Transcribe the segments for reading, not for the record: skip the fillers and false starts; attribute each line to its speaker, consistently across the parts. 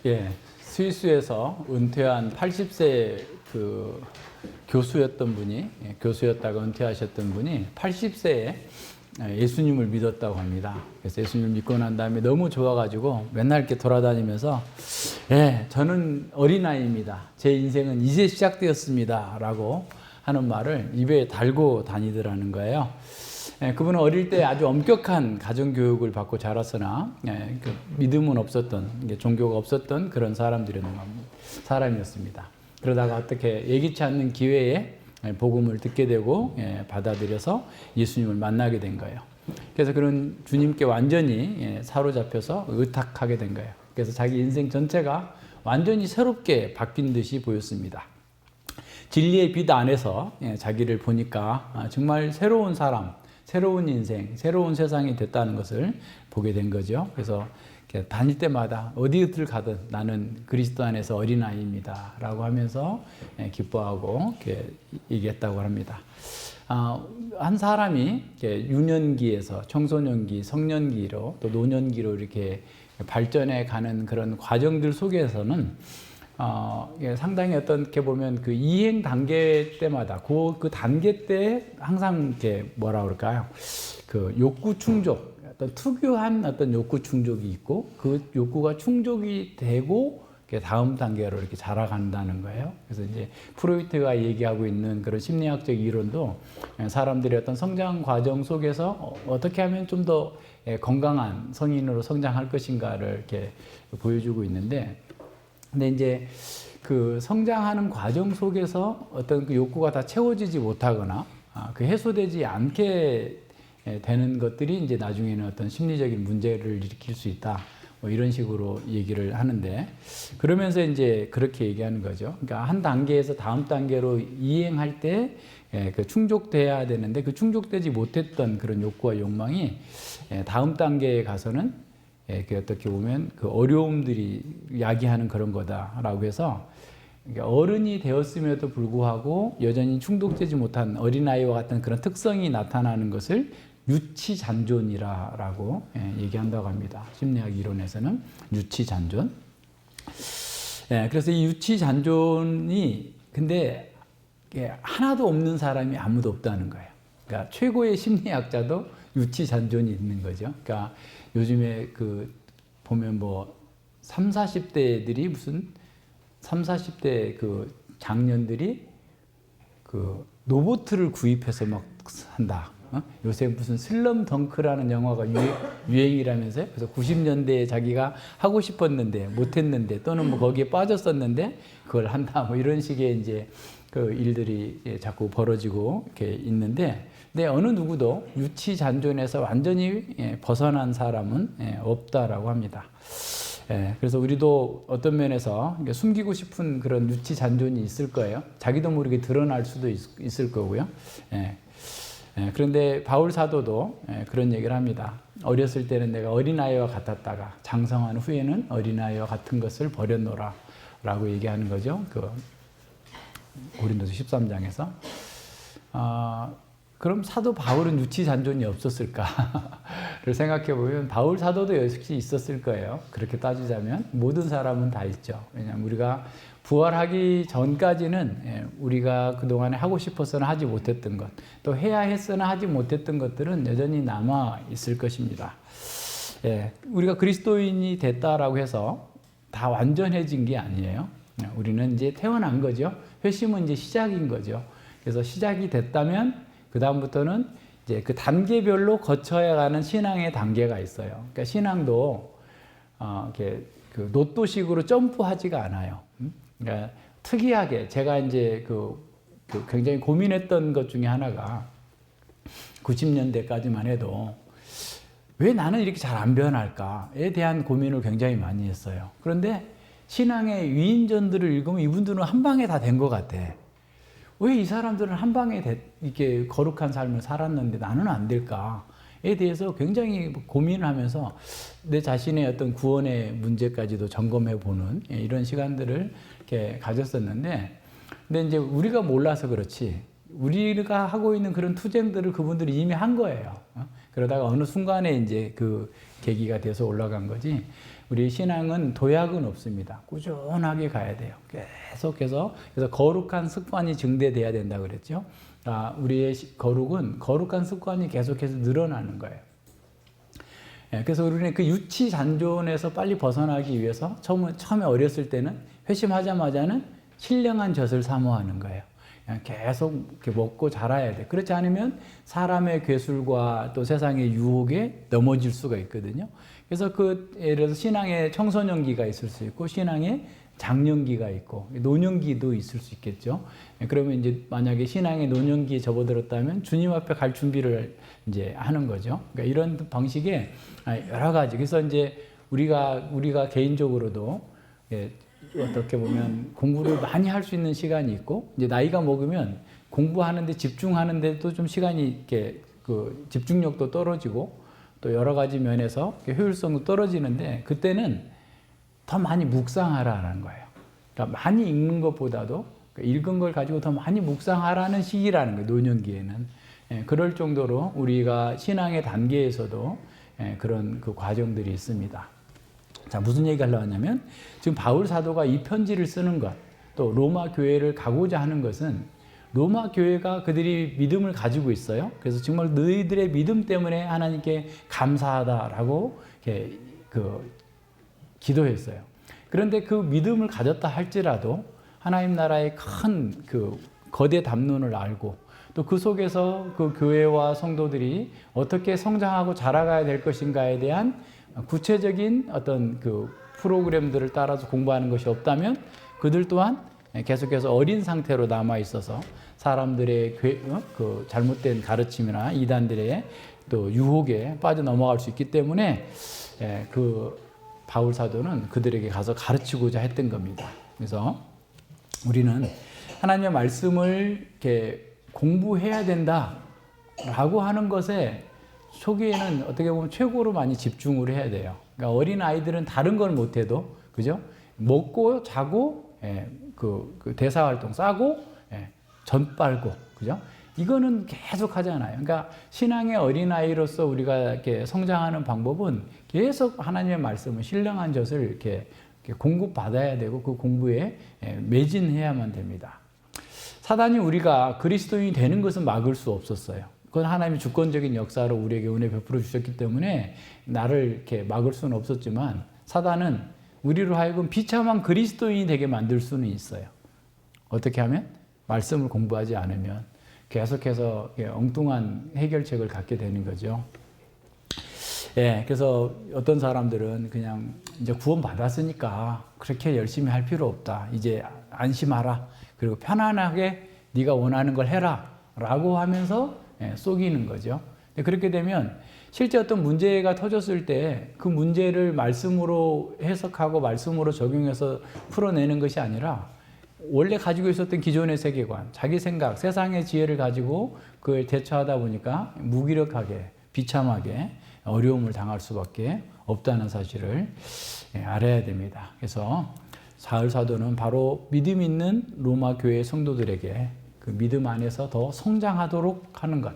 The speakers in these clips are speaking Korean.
Speaker 1: 예, 스위스에서 은퇴한 80세 그 교수였던 분이, 교수였다가 은퇴하셨던 분이 80세에 예수님을 믿었다고 합니다. 그래서 예수님을 믿고 난 다음에 너무 좋아가지고 맨날 이렇게 돌아다니면서, 예, 저는 어린아이입니다. 제 인생은 이제 시작되었습니다. 라고 하는 말을 입에 달고 다니더라는 거예요. 그분은 어릴 때 아주 엄격한 가정교육을 받고 자랐으나 그 믿음은 없었던, 종교가 없었던 그런 사람이었습니다. 그러다가 어떻게 예기치 않는 기회에 복음을 듣게 되고 받아들여서 예수님을 만나게 된 거예요. 그래서 그런 주님께 완전히 사로잡혀서 의탁하게 된 거예요. 그래서 자기 인생 전체가 완전히 새롭게 바뀐 듯이 보였습니다. 진리의 빛 안에서 자기를 보니까 정말 새로운 사람, 새로운 인생, 새로운 세상이 됐다는 것을 보게 된 거죠. 그래서 다닐 때마다 어디를 가든 나는 그리스도 안에서 어린아이입니다 라고 하면서 기뻐하고 얘기했다고 합니다. 한 사람이 유년기에서 청소년기, 성년기로 또 노년기로 이렇게 발전해 가는 그런 과정들 속에서는 상당히 어떻게 보면 그 이행 단계 때마다 그 단계 때 항상 이렇게 뭐라 그럴까요? 그 욕구 충족, 어떤 특유한 어떤 욕구 충족이 있고 그 욕구가 충족이 되고 다음 단계로 이렇게 자라간다는 거예요. 그래서 이제 프로이트가 얘기하고 있는 그런 심리학적 이론도 사람들의 어떤 성장 과정 속에서 어떻게 하면 좀 더 건강한 성인으로 성장할 것인가를 이렇게 보여주고 있는데, 근데 이제 그 성장하는 과정 속에서 어떤 그 욕구가 다 채워지지 못하거나 그 해소되지 않게 되는 것들이 이제 나중에는 어떤 심리적인 문제를 일으킬 수 있다. 뭐 이런 식으로 얘기를 하는데, 그러면서 이제 그렇게 얘기하는 거죠. 그러니까 한 단계에서 다음 단계로 이행할 때 그 충족돼야 되는데 그 충족되지 못했던 그런 욕구와 욕망이 다음 단계에 가서는 그 어떻게 보면 그 어려움들이 야기하는 그런 거다라고 해서, 어른이 되었음에도 불구하고 여전히 충족되지 못한 어린아이와 같은 그런 특성이 나타나는 것을 유치잔존이라고 얘기한다고 합니다. 심리학 이론에서는 유치잔존. 그래서 이 유치잔존이 근데 하나도 없는 사람이 아무도 없다는 거예요. 그러니까 최고의 심리학자도 유치잔존이 있는 거죠. 그러니까 요즘에 그 보면 뭐 3, 40대들이 무슨 3, 40대 그 장년들이 그 로봇을 구입해서 막 한다. 요새 무슨 슬럼덩크라는 영화가 유행이라면서요. 그래서 90년대에 자기가 하고 싶었는데 못했는데 또는 뭐 거기에 빠졌었는데 그걸 한다. 뭐 이런 식의 이제 그 일들이 자꾸 벌어지고 이렇게 있는데, 근데 어느 누구도 유치잔존에서 완전히 벗어난 사람은 없다라고 합니다. 그래서 우리도 어떤 면에서 숨기고 싶은 그런 유치잔존이 있을 거예요. 자기도 모르게 드러날 수도 있을 거고요. 그런데 바울 사도도 그런 얘기를 합니다. 어렸을 때는 내가 어린아이와 같았다가 장성한 후에는 어린아이와 같은 것을 버렸노라 라고 얘기하는 거죠. 그 고린도서 13장에서. 그럼 사도 바울은 유치잔존이 없었을까를 생각해 보면 바울 사도도 역시 있었을 거예요. 그렇게 따지자면 모든 사람은 다 있죠. 왜냐하면 우리가 부활하기 전까지는 우리가 그동안에 하고 싶어서는 하지 못했던 것, 또 해야 했으나 하지 못했던 것들은 여전히 남아 있을 것입니다. 우리가 그리스도인이 됐다라고 해서 다 완전해진 게 아니에요. 우리는 이제 태어난 거죠. 회심은 이제 시작인 거죠. 그래서 시작이 됐다면 그 다음부터는 이제 그 단계별로 거쳐야 가는 신앙의 단계가 있어요. 그러니까 신앙도 이렇게 그 로또식으로 점프하지가 않아요. 그러니까 특이하게 제가 이제 그 굉장히 고민했던 것 중에 하나가 90년대까지만 해도 왜 나는 이렇게 잘 안 변할까에 대한 고민을 굉장히 많이 했어요. 그런데 신앙의 위인전들을 읽으면 이분들은 한 방에 다 된 것 같아. 왜 이 사람들은 한 방에 이렇게 거룩한 삶을 살았는데 나는 안 될까에 대해서 굉장히 고민을 하면서 내 자신의 어떤 구원의 문제까지도 점검해 보는 이런 시간들을 이렇게 가졌었는데, 근데 이제 우리가 몰라서 그렇지 우리가 하고 있는 그런 투쟁들을 그분들이 이미 한 거예요. 그러다가 어느 순간에 이제 그 계기가 돼서 올라간 거지. 우리 신앙은 도약은 없습니다. 꾸준하게 가야 돼요. 계속해서. 그래서 거룩한 습관이 증대돼야 된다고 그랬죠. 우리의 거룩은 거룩한 습관이 계속해서 늘어나는 거예요. 그래서 우리는 그 유치 잔존에서 빨리 벗어나기 위해서 처음에 어렸을 때는 회심하자마자는 신령한 젖을 사모하는 거예요. 그냥 계속 이렇게 먹고 자라야 돼. 그렇지 않으면 사람의 괴술과 또 세상의 유혹에 넘어질 수가 있거든요. 그래서 예를 들어서 신앙의 청소년기가 있을 수 있고, 신앙의 장년기가 있고, 노년기도 있을 수 있겠죠. 그러면 이제 만약에 신앙의 노년기에 접어들었다면 주님 앞에 갈 준비를 이제 하는 거죠. 그러니까 이런 방식의 여러 가지. 그래서 이제 우리가 개인적으로도 어떻게 보면 공부를 많이 할 수 있는 시간이 있고, 이제 나이가 먹으면 공부하는데 집중하는데도 좀 시간이 이렇게 집중력도 떨어지고 또 여러 가지 면에서 효율성도 떨어지는데, 그때는 더 많이 묵상하라는 거예요. 그러니까 많이 읽는 것보다도 읽은 걸 가지고 더 많이 묵상하라는 시기라는 거예요. 노년기에는. 그럴 정도로 우리가 신앙의 단계에서도 그런 과정들이 있습니다. 자, 무슨 얘기가 하려고 하냐면, 지금 바울 사도가 이 편지를 쓰는 것, 또 로마 교회를 가고자 하는 것은 로마 교회가 그들이 믿음을 가지고 있어요. 그래서 정말 너희들의 믿음 때문에 하나님께 감사하다라고 이렇게 기도했어요. 그런데 그 믿음을 가졌다 할지라도 하나님 나라의 큰 거대 담론을 알고, 또 그 속에서 그 교회와 성도들이 어떻게 성장하고 자라가야 될 것인가에 대한 구체적인 어떤 프로그램들을 따라서 공부하는 것이 없다면, 그들 또한 계속해서 어린 상태로 남아 있어서 사람들의 잘못된 가르침이나 이단들의 또 유혹에 빠져 넘어갈 수 있기 때문에 바울 사도는 그들에게 가서 가르치고자 했던 겁니다. 그래서 우리는 하나님의 말씀을 이렇게 공부해야 된다라고 하는 것에 초기에는 어떻게 보면 최고로 많이 집중을 해야 돼요. 그러니까 어린 아이들은 다른 걸 못해도, 그죠? 먹고 자고, 대사 활동 싸고, 전 빨고, 그죠? 이거는 계속 하잖아요. 그러니까 신앙의 어린 아이로서 우리가 이렇게 성장하는 방법은 계속 하나님의 말씀을 신령한 젖을 이렇게 공급받아야 되고, 그 공부에 매진해야만 됩니다. 사단이 우리가 그리스도인이 되는 것은 막을 수 없었어요. 그건 하나님의 주권적인 역사로 우리에게 은혜 베풀어 주셨기 때문에 나를 이렇게 막을 수는 없었지만, 사단은 우리로 하여금 비참한 그리스도인이 되게 만들 수는 있어요. 어떻게 하면? 말씀을 공부하지 않으면 계속해서 엉뚱한 해결책을 갖게 되는 거죠. 그래서 어떤 사람들은 그냥 이제 구원 받았으니까 그렇게 열심히 할 필요 없다. 이제 안심하라. 그리고 편안하게 네가 원하는 걸 해라. 라고 하면서 속이는 거죠. 그렇게 되면 실제 어떤 문제가 터졌을 때 그 문제를 말씀으로 해석하고 말씀으로 적용해서 풀어내는 것이 아니라, 원래 가지고 있었던 기존의 세계관, 자기 생각, 세상의 지혜를 가지고 그걸 대처하다 보니까 무기력하게, 비참하게 어려움을 당할 수밖에 없다는 사실을 알아야 됩니다. 그래서 바울 사도는 바로 믿음 있는 로마 교회 성도들에게 그 믿음 안에서 더 성장하도록 하는 것,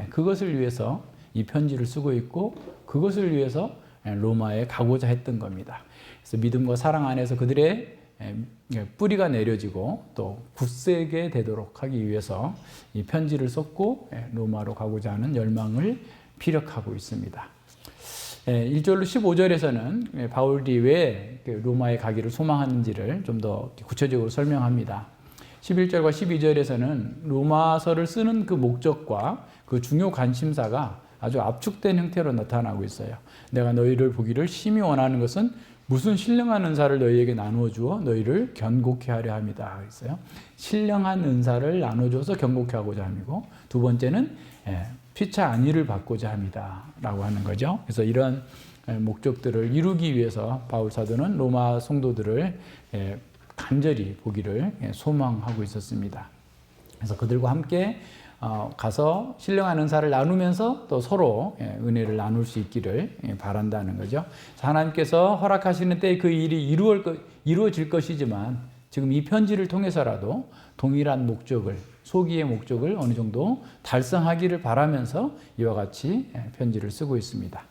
Speaker 1: 그것을 위해서 이 편지를 쓰고 있고, 그것을 위해서 로마에 가고자 했던 겁니다. 그래서 믿음과 사랑 안에서 그들의 뿌리가 내려지고 또 굳세게 되도록 하기 위해서 이 편지를 썼고, 로마로 가고자 하는 열망을 피력하고 있습니다. 1절로 15절에서는 바울이 왜 로마에 가기를 소망하는지를 좀 더 구체적으로 설명합니다. 11절과 12절에서는 로마서를 쓰는 그 목적과 그 중요 관심사가 아주 압축된 형태로 나타나고 있어요. 내가 너희를 보기를 심히 원하는 것은 무슨 신령한 은사를 너희에게 나누어 주어 너희를 견고케 하려 함이다. 그랬어요. 신령한 은사를 나눠줘서 견고케 하고자 함이고, 두 번째는 피차 안위를 받고자 합니다. 라고 하는 거죠. 그래서 이런 목적들을 이루기 위해서 바울 사도는 로마 성도들을 간절히 보기를 소망하고 있었습니다. 그래서 그들과 함께 가서 신령한 은사를 나누면서 또 서로 은혜를 나눌 수 있기를 바란다는 거죠. 하나님께서 허락하시는 때에 그 일이 이루어질 것이지만, 지금 이 편지를 통해서라도 동일한 목적을, 소기의 목적을 어느 정도 달성하기를 바라면서 이와 같이 편지를 쓰고 있습니다.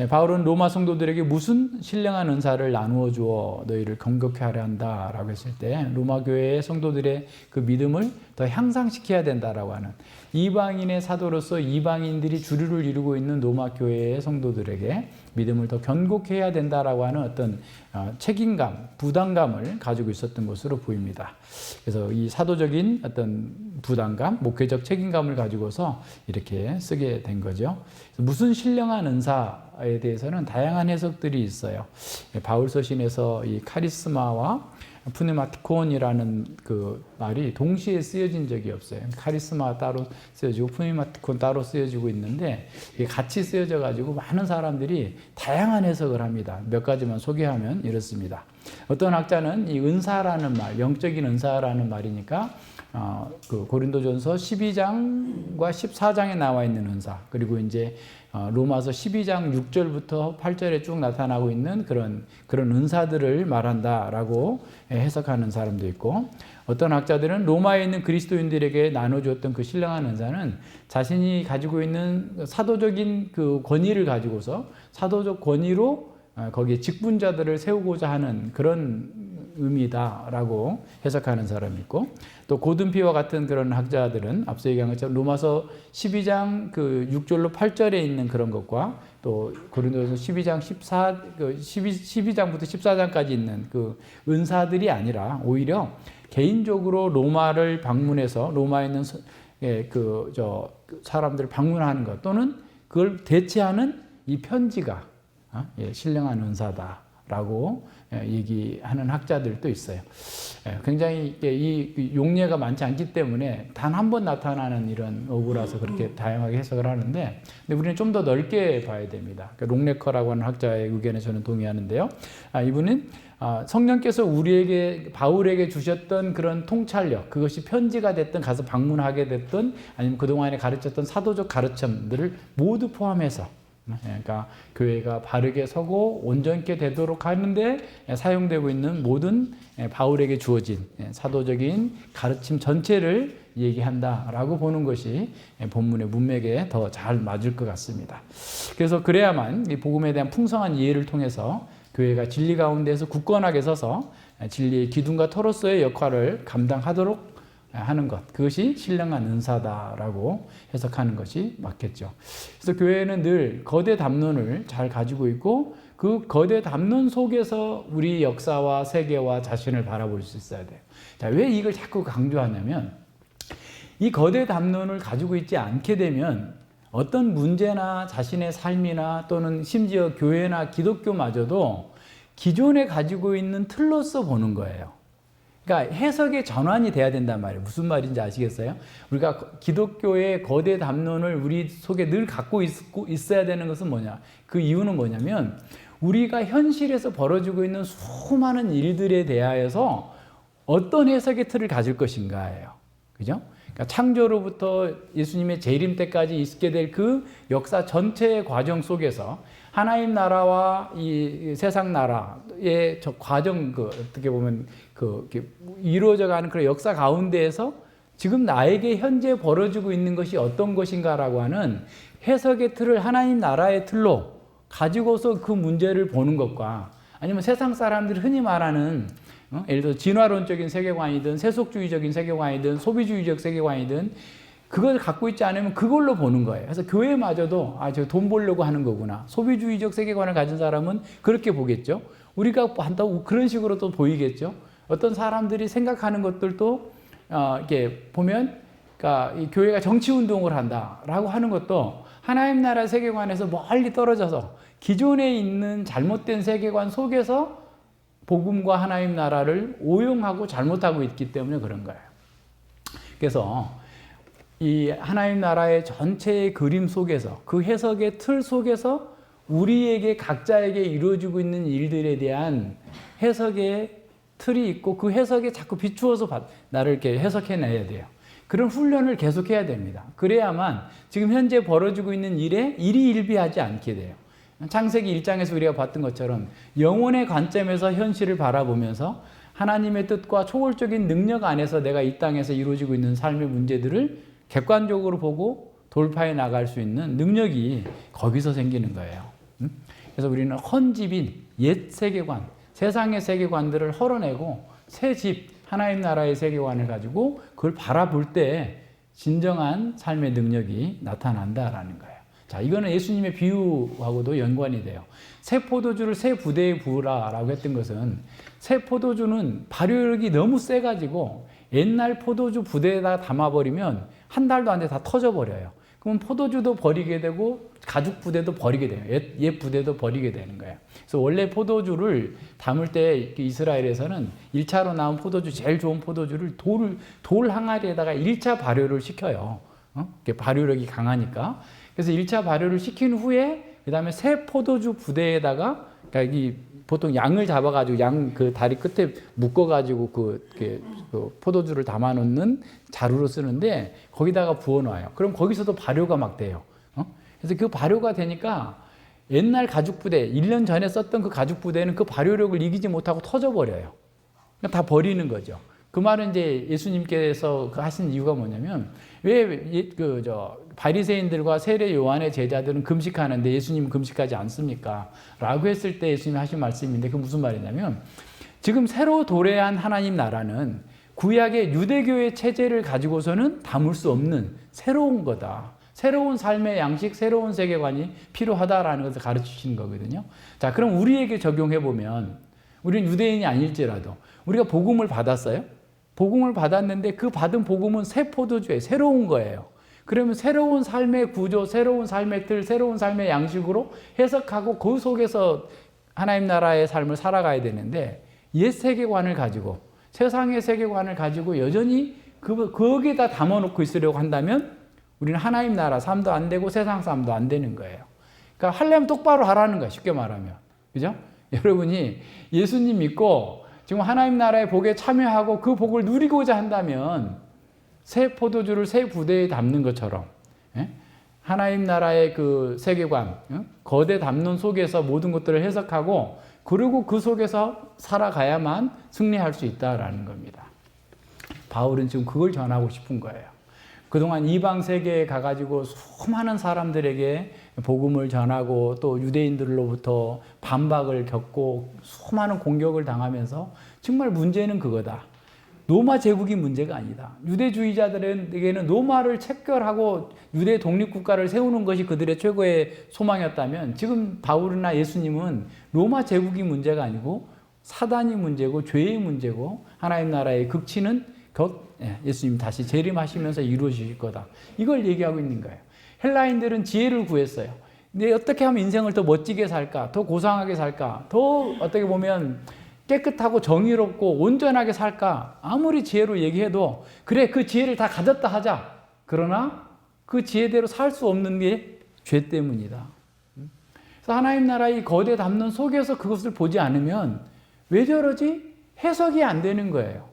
Speaker 1: 바울은 로마 성도들에게 무슨 신령한 은사를 나누어 주어 너희를 경고케 하려 한다라고 했을 때 로마 교회의 성도들의 그 믿음을 더 향상시켜야 된다라고 하는, 이방인의 사도로서 이방인들이 주류를 이루고 있는 로마 교회의 성도들에게 믿음을 더 견고케 해야 된다라고 하는 어떤 책임감, 부담감을 가지고 있었던 것으로 보입니다. 그래서 이 사도적인 어떤 부담감, 목회적 책임감을 가지고서 이렇게 쓰게 된 거죠. 무슨 신령한 은사에 대해서는 다양한 해석들이 있어요. 바울 서신에서 이 카리스마와 푸네마티콘이라는 그 말이 동시에 쓰여진 적이 없어요. 카리스마 따로 쓰여지고 푸네마티콘 따로 쓰여지고 있는데 이게 같이 쓰여져 가지고 많은 사람들이 다양한 해석을 합니다. 몇 가지만 소개하면 이렇습니다. 어떤 학자는 이 은사라는 말, 영적인 은사라는 말이니까 그 고린도전서 12장과 14장에 나와 있는 은사, 그리고 이제 로마서 12장 6절부터 8절에 쭉 나타나고 있는 그런 은사들을 말한다라고 해석하는 사람도 있고, 어떤 학자들은 로마에 있는 그리스도인들에게 나눠주었던 그 신령한 은사는 자신이 가지고 있는 사도적인 그 권위를 가지고서 사도적 권위로 거기에 직분자들을 세우고자 하는 그런 의미다라고 해석하는 사람이 있고, 또 고든피와 같은 그런 학자들은 앞서 얘기한 것처럼 로마서 12장 그 6절로 8절에 있는 그런 것과 또 고린도서 12장 12장부터 14장까지 있는 그 은사들이 아니라 오히려 개인적으로 로마를 방문해서 로마에 있는 사람들을 방문하는 것, 또는 그걸 대체하는 이 편지가 신령한 은사다라고 얘기하는 학자들도 있어요. 굉장히 이 용례가 많지 않기 때문에 단 한 번 나타나는 이런 어구라서 그렇게 다양하게 해석을 하는데, 근데 우리는 좀 더 넓게 봐야 됩니다. 롱네커라고 하는 학자의 의견에 저는 동의하는데요. 이분은 성령께서 우리에게, 바울에게 주셨던 그런 통찰력, 그것이 편지가 됐든 가서 방문하게 됐든 아니면 그동안에 가르쳤던 사도적 가르침들을 모두 포함해서, 그러니까 교회가 바르게 서고 온전케 되도록 하는데 사용되고 있는 모든 바울에게 주어진 사도적인 가르침 전체를 얘기한다라고 보는 것이 본문의 문맥에 더 잘 맞을 것 같습니다. 그래서 그래야만 이 복음에 대한 풍성한 이해를 통해서 교회가 진리 가운데서 굳건하게 서서 진리의 기둥과 터로서의 역할을 감당하도록 하는 것, 그것이 신령한 은사다라고 해석하는 것이 맞겠죠. 그래서 교회는 늘 거대 담론을 잘 가지고 있고 그 거대 담론 속에서 우리 역사와 세계와 자신을 바라볼 수 있어야 돼요. 자, 왜 이걸 자꾸 강조하냐면, 이 거대 담론을 가지고 있지 않게 되면 어떤 문제나 자신의 삶이나 또는 심지어 교회나 기독교마저도 기존에 가지고 있는 틀로서 보는 거예요. 그러니까 해석의 전환이 돼야 된단 말이에요. 무슨 말인지 아시겠어요? 우리가 기독교의 거대 담론을 우리 속에 늘 갖고 있어야 되는 것은 뭐냐? 그 이유는 뭐냐면 우리가 현실에서 벌어지고 있는 수많은 일들에 대하여서 어떤 해석의 틀을 가질 것인가예요. 그죠? 그러니까 창조로부터 예수님의 재림 때까지 있게 될 그 역사 전체의 과정 속에서 하나님 나라와 이 세상 나라의 저 과정, 어떻게 보면 이루어져가는 그런 역사 가운데에서 지금 나에게 현재 벌어지고 있는 것이 어떤 것인가라고 하는 해석의 틀을 하나님 나라의 틀로 가지고서 그 문제를 보는 것과, 아니면 세상 사람들이 흔히 말하는 예를 들어 진화론적인 세계관이든 세속주의적인 세계관이든 소비주의적 세계관이든 그걸 갖고 있지 않으면 그걸로 보는 거예요. 그래서 교회마저도 저 돈 벌려고 하는 거구나. 소비주의적 세계관을 가진 사람은 그렇게 보겠죠. 우리가 한다고 그런 식으로 또 보이겠죠. 어떤 사람들이 생각하는 것들도 이렇게 보면, 그러니까 이 교회가 정치 운동을 한다라고 하는 것도 하나님 나라 세계관에서 멀리 떨어져서 기존에 있는 잘못된 세계관 속에서 복음과 하나님 나라를 오용하고 잘못하고 있기 때문에 그런 거예요. 그래서 이 하나님 나라의 전체의 그림 속에서, 그 해석의 틀 속에서 우리에게 각자에게 이루어지고 있는 일들에 대한 해석의 틀이 있고 그 해석에 자꾸 비추어서 나를 이렇게 해석해내야 돼요. 그런 훈련을 계속해야 됩니다. 그래야만 지금 현재 벌어지고 있는 일에 일이 일비하지 않게 돼요. 창세기 1장에서 우리가 봤던 것처럼 영혼의 관점에서 현실을 바라보면서 하나님의 뜻과 초월적인 능력 안에서 내가 이 땅에서 이루어지고 있는 삶의 문제들을 객관적으로 보고 돌파해 나갈 수 있는 능력이 거기서 생기는 거예요. 그래서 우리는 헌집인 옛 세계관, 세상의 세계관들을 헐어내고 새 집, 하나님 나라의 세계관을 가지고 그걸 바라볼 때 진정한 삶의 능력이 나타난다라는 거예요. 자, 이거는 예수님의 비유하고도 연관이 돼요. 새 포도주를 새 부대에 부으라라고 했던 것은 새 포도주는 발효력이 너무 세가지고 옛날 포도주 부대에다 담아버리면 한 달도 안 돼 다 터져버려요. 그럼 포도주도 버리게 되고 가죽 부대도 버리게 돼요. 옛 부대도 버리게 되는 거예요. 그래서 원래 포도주를 담을 때 이스라엘에서는 1차로 나온 포도주, 제일 좋은 포도주를 돌 항아리에다가 1차 발효를 시켜요. 발효력이 강하니까. 그래서 1차 발효를 시킨 후에 그 다음에 새 포도주 부대에다가 그러니까 이 보통 양을 잡아가지고 양 그 다리 끝에 묶어가지고 그 포도주를 담아놓는 자루로 쓰는데 거기다가 부어놔요. 그럼 거기서도 발효가 막 돼요. 그래서 그 발효가 되니까 옛날 가죽 부대, 1년 전에 썼던 그 가죽 부대는 그 발효력을 이기지 못하고 터져버려요. 그러니까 다 버리는 거죠. 그 말은 이제 예수님께서 하신 이유가 뭐냐면 왜 바리새인들과 세례 요한의 제자들은 금식하는데 예수님은 금식하지 않습니까? 라고 했을 때 예수님이 하신 말씀인데 그게 무슨 말이냐면 지금 새로 도래한 하나님 나라는 구약의 유대교의 체제를 가지고서는 담을 수 없는 새로운 거다. 새로운 삶의 양식, 새로운 세계관이 필요하다라는 것을 가르치시는 거거든요. 자, 그럼 우리에게 적용해 보면 우리는 유대인이 아닐지라도 우리가 복음을 받았어요. 복음을 받았는데 그 받은 복음은 새 포도주에 새로운 거예요. 그러면 새로운 삶의 구조, 새로운 삶의 틀, 새로운 삶의 양식으로 해석하고 그 속에서 하나님 나라의 삶을 살아가야 되는데 옛 세계관을 가지고 세상의 세계관을 가지고 여전히 거기에다 담아놓고 있으려고 한다면 우리는 하나님 나라 삶도 안 되고 세상 삶도 안 되는 거예요. 그러니까 하려면 똑바로 하라는 거예요. 쉽게 말하면. 그죠? 여러분이 예수님 믿고 지금 하나님 나라의 복에 참여하고 그 복을 누리고자 한다면 새 포도주를 새 부대에 담는 것처럼 하나님 나라의 그 세계관, 거대 담론 속에서 모든 것들을 해석하고 그리고 그 속에서 살아가야만 승리할 수 있다라는 겁니다. 바울은 지금 그걸 전하고 싶은 거예요. 그동안 이방 세계에 가가지고 수많은 사람들에게 복음을 전하고 또 유대인들로부터 반박을 겪고 수많은 공격을 당하면서 정말 문제는 그거다. 로마 제국이 문제가 아니다. 유대주의자들에게는 로마를 책결하고 유대 독립국가를 세우는 것이 그들의 최고의 소망이었다면 지금 바울이나 예수님은 로마 제국이 문제가 아니고 사단이 문제고 죄의 문제고 하나님 나라의 극치는 예수님 다시 재림하시면서 이루어질 거다. 이걸 얘기하고 있는 거예요. 헬라인들은 지혜를 구했어요. 근데 어떻게 하면 인생을 더 멋지게 살까? 더 고상하게 살까? 더 어떻게 보면 깨끗하고 정의롭고 온전하게 살까? 아무리 지혜로 얘기해도 그래 그 지혜를 다 가졌다 하자. 그러나 그 지혜대로 살 수 없는 게 죄 때문이다. 그래서 하나님 나라의 거대 담론 속에서 그것을 보지 않으면 왜 저러지? 해석이 안 되는 거예요.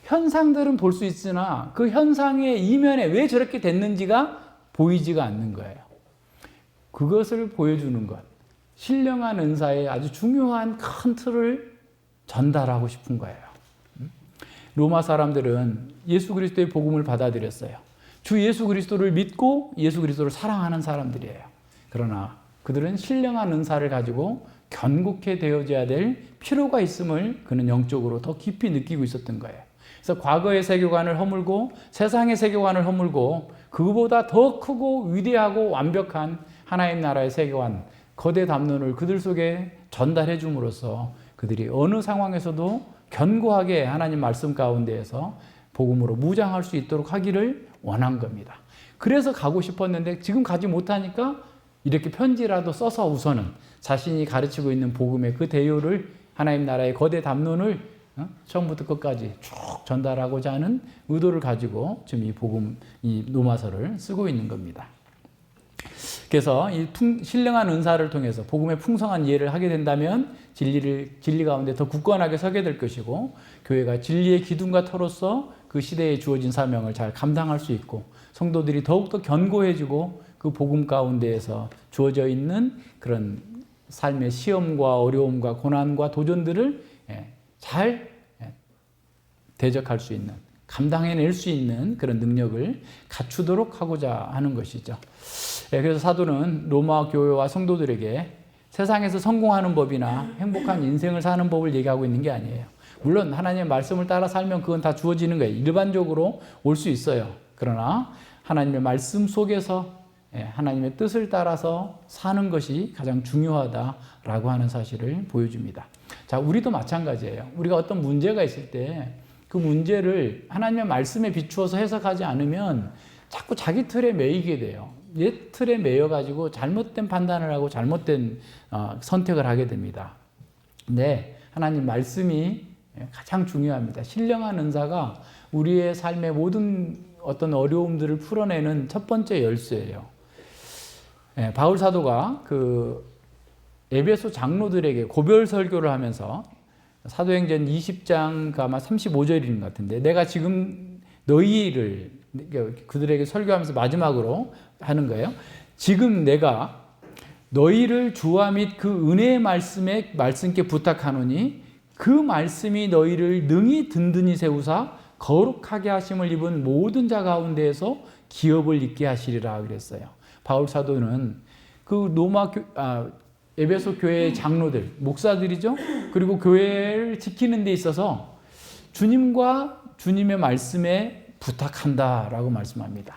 Speaker 1: 현상들은 볼 수 있으나 그 현상의 이면에 왜 저렇게 됐는지가 보이지가 않는 거예요. 그것을 보여주는 것. 신령한 은사의 아주 중요한 큰 틀을 전달하고 싶은 거예요. 로마 사람들은 예수 그리스도의 복음을 받아들였어요. 주 예수 그리스도를 믿고 예수 그리스도를 사랑하는 사람들이에요. 그러나 그들은 신령한 은사를 가지고 견고케 되어져야 될 필요가 있음을 그는 영적으로 더 깊이 느끼고 있었던 거예요. 그래서 과거의 세계관을 허물고 세상의 세계관을 허물고 그보다 더 크고 위대하고 완벽한 하나님 나라의 세계관, 거대 담론을 그들 속에 전달해 줌으로써 그들이 어느 상황에서도 견고하게 하나님 말씀 가운데에서 복음으로 무장할 수 있도록 하기를 원한 겁니다. 그래서 가고 싶었는데 지금 가지 못하니까 이렇게 편지라도 써서 우선은 자신이 가르치고 있는 복음의 그 대요를 하나님 나라의 거대 담론을 처음부터 끝까지 쭉 전달하고자 하는 의도를 가지고 지금 이 복음, 이 로마서를 쓰고 있는 겁니다. 그래서 이 신령한 은사를 통해서 복음의 풍성한 이해를 하게 된다면 진리 가운데 더 굳건하게 서게 될 것이고 교회가 진리의 기둥과 터로서 그 시대에 주어진 사명을 잘 감당할 수 있고 성도들이 더욱더 견고해지고 그 복음 가운데에서 주어져 있는 그런 삶의 시험과 어려움과 고난과 도전들을 잘 대적할 수 있는, 감당해낼 수 있는 그런 능력을 갖추도록 하고자 하는 것이죠. 그래서 사도는 로마 교회와 성도들에게 세상에서 성공하는 법이나 행복한 인생을 사는 법을 얘기하고 있는 게 아니에요. 물론 하나님의 말씀을 따라 살면 그건 다 주어지는 거예요. 일반적으로 올 수 있어요. 그러나 하나님의 말씀 속에서 하나님의 뜻을 따라서 사는 것이 가장 중요하다라고 하는 사실을 보여줍니다. 자, 우리도 마찬가지예요. 우리가 어떤 문제가 있을 때 그 문제를 하나님의 말씀에 비추어서 해석하지 않으면 자꾸 자기 틀에 매이게 돼요. 옛 틀에 매여가지고 잘못된 판단을 하고 잘못된 선택을 하게 됩니다. 근데 하나님 말씀이 가장 중요합니다. 신령한 은사가 우리의 삶의 모든 어떤 어려움들을 풀어내는 첫 번째 열쇠예요. 바울 사도가 그 에베소 장로들에게 고별 설교를 하면서 사도행전 20장 아마 35절인 것 같은데, 내가 지금 너희를 그들에게 설교하면서 마지막으로 하는 거예요. 지금 내가 너희를 주와 및 그 은혜의 말씀께 부탁하노니 그 말씀이 너희를 능히 든든히 세우사 거룩하게 하심을 입은 모든 자 가운데에서 기업을 있게 하시리라 그랬어요. 바울 사도는 그 에베소 교회의 장로들, 목사들이죠. 그리고 교회를 지키는 데 있어서 주님과 주님의 말씀에 부탁한다라고 말씀합니다.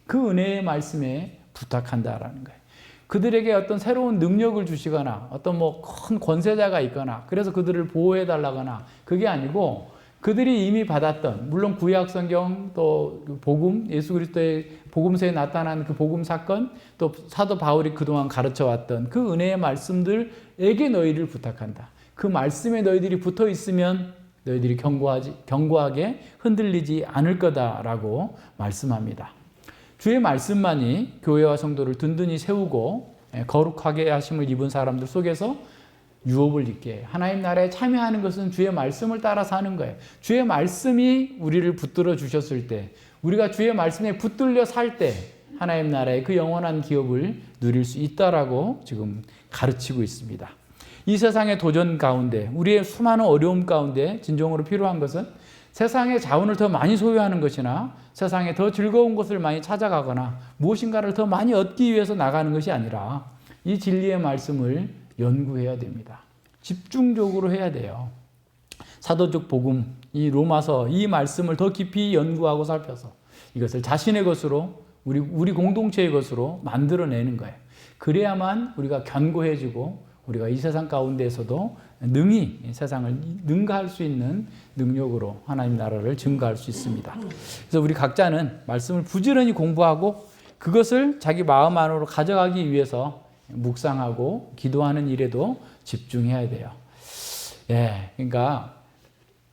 Speaker 1: 그 은혜의 말씀에 부탁한다라는 거예요. 그들에게 어떤 새로운 능력을 주시거나 어떤 큰 권세자가 있거나 그래서 그들을 보호해 달라거나 그게 아니고, 그들이 이미 받았던, 물론 구약 성경 또 복음, 예수 그리스도의 복음서에 나타난 그 복음 사건, 또 사도 바울이 그동안 가르쳐 왔던 그 은혜의 말씀들에게 너희를 부탁한다. 그 말씀에 너희들이 붙어 있으면 너희들이 견고하게 흔들리지 않을 거다라고 말씀합니다. 주의 말씀만이 교회와 성도를 든든히 세우고 거룩하게 하심을 입은 사람들 속에서 유업을 입게, 하나님 나라에 참여하는 것은 주의 말씀을 따라서 하는 거예요. 주의 말씀이 우리를 붙들어 주셨을 때, 우리가 주의 말씀에 붙들려 살 때 하나님 나라의 그 영원한 기업을 누릴 수 있다라고 지금 가르치고 있습니다. 이 세상의 도전 가운데, 우리의 수많은 어려움 가운데 진정으로 필요한 것은 세상의 자원을 더 많이 소유하는 것이나 세상에 더 즐거운 것을 많이 찾아가거나 무엇인가를 더 많이 얻기 위해서 나가는 것이 아니라 이 진리의 말씀을 연구해야 됩니다. 집중적으로 해야 돼요. 사도적 복음, 이 로마서, 이 말씀을 더 깊이 연구하고 살펴서 이것을 자신의 것으로, 우리 공동체의 것으로 만들어내는 거예요. 그래야만 우리가 견고해지고 우리가 이 세상 가운데에서도 능히 세상을 능가할 수 있는 능력으로 하나님 나라를 증거할 수 있습니다. 그래서 우리 각자는 말씀을 부지런히 공부하고 그것을 자기 마음 안으로 가져가기 위해서 묵상하고 기도하는 일에도 집중해야 돼요. 그러니까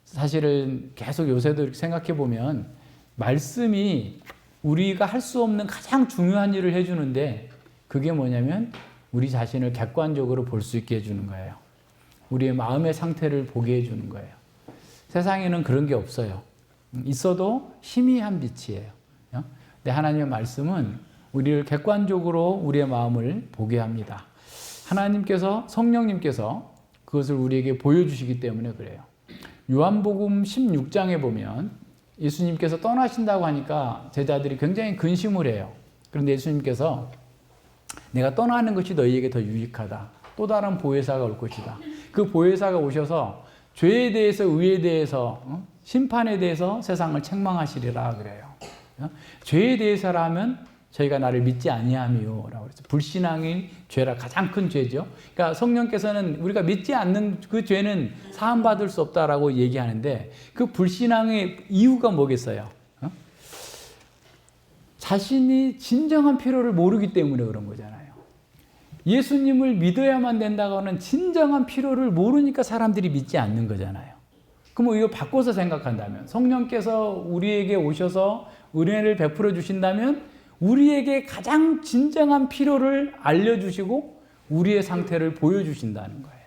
Speaker 1: 사실은 계속 요새도 이렇게 생각해 보면 말씀이 우리가 할 수 없는 가장 중요한 일을 해주는데, 그게 뭐냐면 우리 자신을 객관적으로 볼 수 있게 해주는 거예요. 우리의 마음의 상태를 보게 해주는 거예요. 세상에는 그런 게 없어요. 있어도 희미한 빛이에요. 근데 하나님의 말씀은 우리를 객관적으로 우리의 마음을 보게 합니다. 하나님께서, 성령님께서 그것을 우리에게 보여주시기 때문에 그래요. 요한복음 16장에 보면 예수님께서 떠나신다고 하니까 제자들이 굉장히 근심을 해요. 그런데 예수님께서 내가 떠나는 것이 너희에게 더 유익하다. 또 다른 보혜사가 올 것이다. 그 보혜사가 오셔서 죄에 대해서, 의에 대해서, 심판에 대해서 세상을 책망하시리라 그래요. 죄에 대해서라면 저희가 나를 믿지 아니함이요 라고 그랬어요. 불신앙이 죄라, 가장 큰 죄죠. 그러니까 성령께서는 우리가 믿지 않는 그 죄는 사함받을 수 없다라고 얘기하는데, 그 불신앙의 이유가 뭐겠어요? 자신이 진정한 필요를 모르기 때문에 그런 거잖아요. 예수님을 믿어야만 된다고 하는 진정한 필요를 모르니까 사람들이 믿지 않는 거잖아요. 그럼 이거 바꿔서 생각한다면, 성령께서 우리에게 오셔서 은혜를 베풀어 주신다면 우리에게 가장 진정한 필요를 알려주시고 우리의 상태를 보여주신다는 거예요.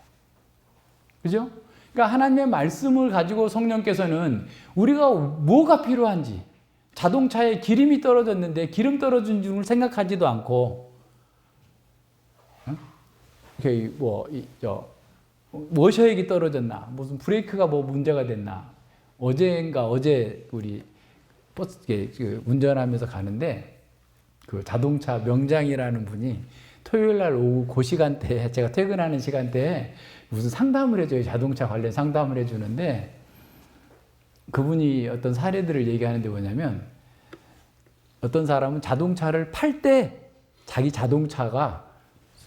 Speaker 1: 그죠? 그러니까 하나님의 말씀을 가지고 성령께서는 우리가 뭐가 필요한지, 자동차에 기름이 떨어졌는데 기름 떨어진 줄 생각하지도 않고, 워셔액이 떨어졌나, 무슨 브레이크가 문제가 됐나, 어제 우리 버스 운전하면서 가는데 그 자동차 명장이라는 분이 토요일 날 오후 그 시간대에 제가 퇴근하는 시간대에 무슨 상담을 해줘요. 자동차 관련 상담을 해주는데 그분이 어떤 사례들을 얘기하는데 뭐냐면 어떤 사람은 자동차를 팔 때 자기 자동차가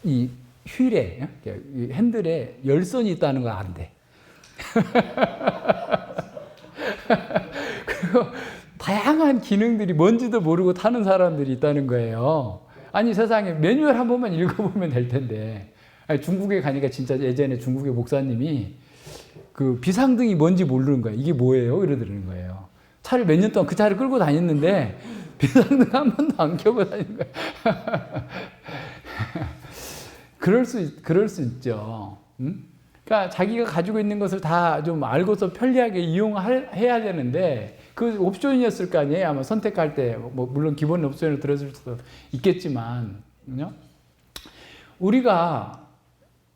Speaker 1: 이 휠에 이 핸들에 열선이 있다는 걸 안대. 그리고 다양한 기능들이 뭔지도 모르고 타는 사람들이 있다는 거예요. 아니 세상에 매뉴얼 한 번만 읽어보면 될 텐데. 아니, 중국에 가니까 진짜 예전에 중국의 목사님이 그 비상등이 뭔지 모르는 거예요. 이게 뭐예요? 이러더라는 거예요. 차를 몇 년 동안 그 차를 끌고 다녔는데 비상등 한 번도 안 켜고 다니는 거예요. 그럴 수 있죠. 응? 그러니까 자기가 가지고 있는 것을 다 좀 알고서 편리하게 이용해야 되는데 그 옵션이었을 거 아니에요. 아마 선택할 때 뭐 물론 기본 옵션을 들었을 수도 있겠지만 우리가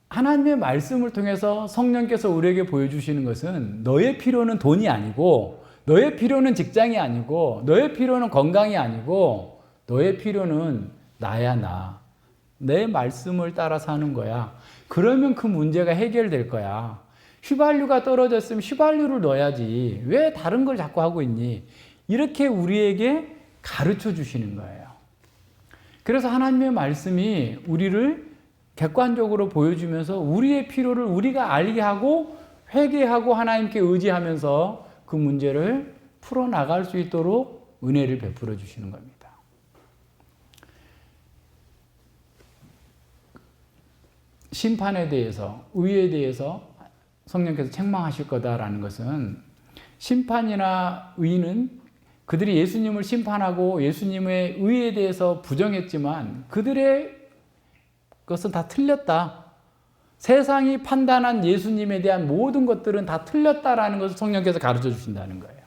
Speaker 1: 하나님의 말씀을 통해서 성령께서 우리에게 보여주시는 것은 너의 필요는 돈이 아니고 너의 필요는 직장이 아니고 너의 필요는 건강이 아니고 너의 필요는 나야 나. 내 말씀을 따라 사는 거야. 그러면 그 문제가 해결될 거야. 휘발유가 떨어졌으면 휘발유를 넣어야지. 왜 다른 걸 자꾸 하고 있니? 이렇게 우리에게 가르쳐 주시는 거예요. 그래서 하나님의 말씀이 우리를 객관적으로 보여주면서 우리의 필요를 우리가 알게 하고 회개하고 하나님께 의지하면서 그 문제를 풀어나갈 수 있도록 은혜를 베풀어 주시는 겁니다. 심판에 대해서, 의에 대해서 성령께서 책망하실 거다라는 것은 심판이나 의는 그들이 예수님을 심판하고 예수님의 의에 대해서 부정했지만 그들의 것은 다 틀렸다. 세상이 판단한 예수님에 대한 모든 것들은 다 틀렸다라는 것을 성령께서 가르쳐 주신다는 거예요.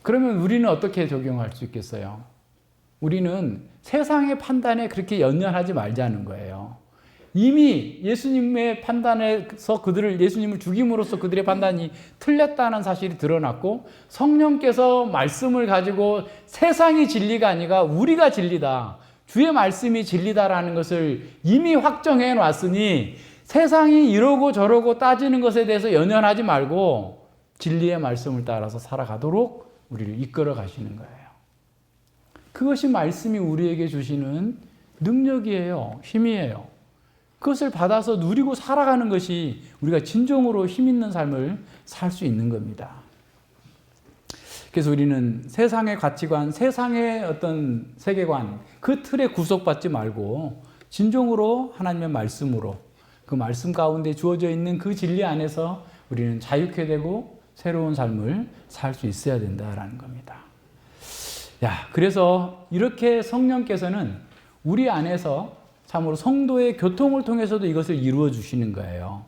Speaker 1: 그러면 우리는 어떻게 적용할 수 있겠어요? 우리는 세상의 판단에 그렇게 연연하지 말자는 거예요. 이미 예수님의 판단에서 예수님을 죽임으로써 그들의 판단이 틀렸다는 사실이 드러났고 성령께서 말씀을 가지고 세상이 진리가 아니라 우리가 진리다. 주의 말씀이 진리다라는 것을 이미 확정해 놨으니 세상이 이러고 저러고 따지는 것에 대해서 연연하지 말고 진리의 말씀을 따라서 살아가도록 우리를 이끌어 가시는 거예요. 그것이 말씀이 우리에게 주시는 능력이에요. 힘이에요. 그것을 받아서 누리고 살아가는 것이 우리가 진정으로 힘 있는 삶을 살 수 있는 겁니다. 그래서 우리는 세상의 가치관, 세상의 어떤 세계관, 그 틀에 구속받지 말고 진정으로 하나님의 말씀으로 그 말씀 가운데 주어져 있는 그 진리 안에서 우리는 자유케 되고 새로운 삶을 살 수 있어야 된다라는 겁니다. 그래서 이렇게 성령께서는 우리 안에서 참으로 성도의 교통을 통해서도 이것을 이루어 주시는 거예요.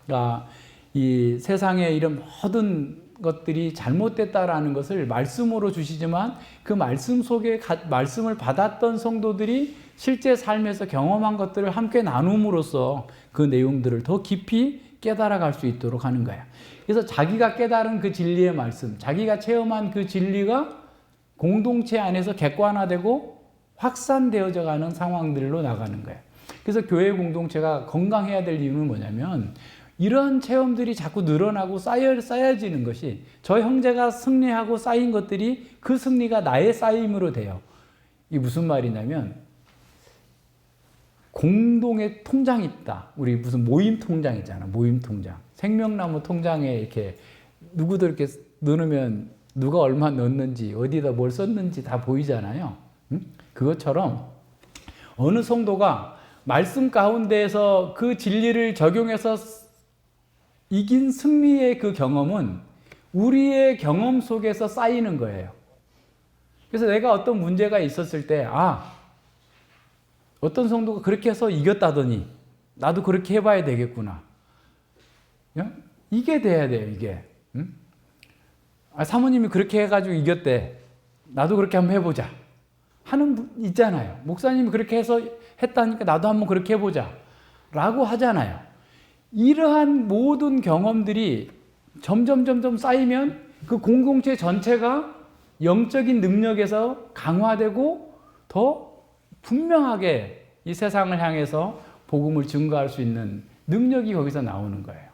Speaker 1: 그러니까 이 세상의 이런 모든 것들이 잘못됐다라는 것을 말씀으로 주시지만 그 말씀 속에 말씀을 받았던 성도들이 실제 삶에서 경험한 것들을 함께 나눔으로써 그 내용들을 더 깊이 깨달아갈 수 있도록 하는 거예요. 그래서 자기가 깨달은 그 진리의 말씀, 자기가 체험한 그 진리가 공동체 안에서 객관화되고 확산되어져 가는 상황들로 나가는 거예요. 그래서 교회 공동체가 건강해야 될 이유는 뭐냐면 이런 체험들이 자꾸 늘어나고 쌓여지는 것이 저 형제가 승리하고 쌓인 것들이 그 승리가 나의 쌓임으로 돼요. 이게 무슨 말이냐면 공동의 통장이 있다. 우리 무슨 모임 통장 있잖아. 모임 통장. 생명나무 통장에 이렇게 누구들 이렇게 넣으면 누가 얼마 넣었는지 어디다 뭘 썼는지 다 보이잖아요. 그것처럼 어느 성도가 말씀 가운데에서 그 진리를 적용해서 이긴 승리의 그 경험은 우리의 경험 속에서 쌓이는 거예요. 그래서 내가 어떤 문제가 있었을 때 어떤 성도가 그렇게 해서 이겼다더니 나도 그렇게 해봐야 되겠구나. 이게 돼야 돼요. 이게. 사모님이 그렇게 해가지고 이겼대. 나도 그렇게 한번 해보자. 하는 분 있잖아요. 목사님이 그렇게 해서 했다니까 나도 한번 그렇게 해보자. 라고 하잖아요. 이러한 모든 경험들이 점점 쌓이면 그 공동체 전체가 영적인 능력에서 강화되고 더 분명하게 이 세상을 향해서 복음을 증거할 수 있는 능력이 거기서 나오는 거예요.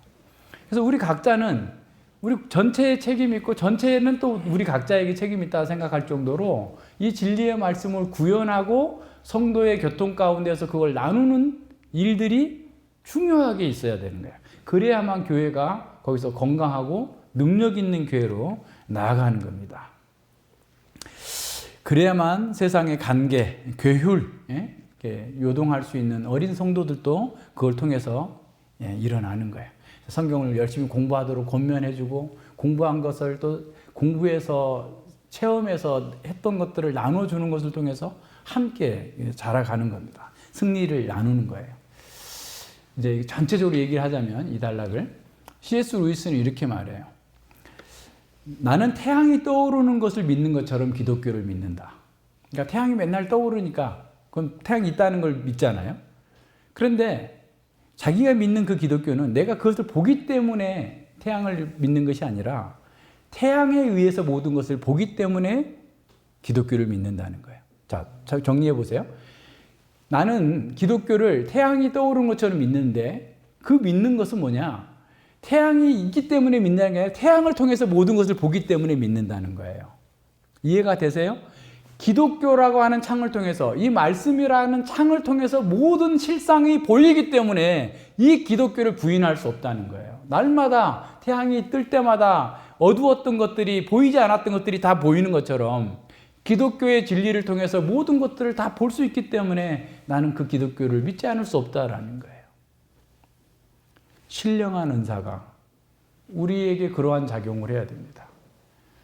Speaker 1: 그래서 우리 각자는 우리 전체에 책임이 있고 전체에는 또 우리 각자에게 책임이 있다 생각할 정도로 이 진리의 말씀을 구현하고 성도의 교통 가운데서 그걸 나누는 일들이 중요하게 있어야 되는 거예요. 그래야만 교회가 거기서 건강하고 능력 있는 교회로 나아가는 겁니다. 그래야만 세상의 관계, 교율, 요동할 수 있는 어린 성도들도 그걸 통해서 일어나는 거예요. 성경을 열심히 공부하도록 권면해주고 공부한 것을 또 공부해서 체험해서 했던 것들을 나눠주는 것을 통해서 함께 자라가는 겁니다. 승리를 나누는 거예요. 이제 전체적으로 얘기를 하자면 이 단락을 C.S. 루이스는 이렇게 말해요. 나는 태양이 떠오르는 것을 믿는 것처럼 기독교를 믿는다. 그러니까 태양이 맨날 떠오르니까 그건 태양이 있다는 걸 믿잖아요. 그런데 자기가 믿는 그 기독교는 내가 그것을 보기 때문에 태양을 믿는 것이 아니라 태양에 의해서 모든 것을 보기 때문에 기독교를 믿는다는 거예요. 자, 정리해 보세요. 나는 기독교를 태양이 떠오르는 것처럼 믿는데 그 믿는 것은 뭐냐? 태양이 있기 때문에 믿는 게 아니라 태양을 통해서 모든 것을 보기 때문에 믿는다는 거예요. 이해가 되세요? 기독교라고 하는 창을 통해서 이 말씀이라는 창을 통해서 모든 실상이 보이기 때문에 이 기독교를 부인할 수 없다는 거예요. 날마다 태양이 뜰 때마다 어두웠던 것들이 보이지 않았던 것들이 다 보이는 것처럼 기독교의 진리를 통해서 모든 것들을 다 볼 수 있기 때문에 나는 그 기독교를 믿지 않을 수 없다라는 거예요. 신령한 은사가 우리에게 그러한 작용을 해야 됩니다.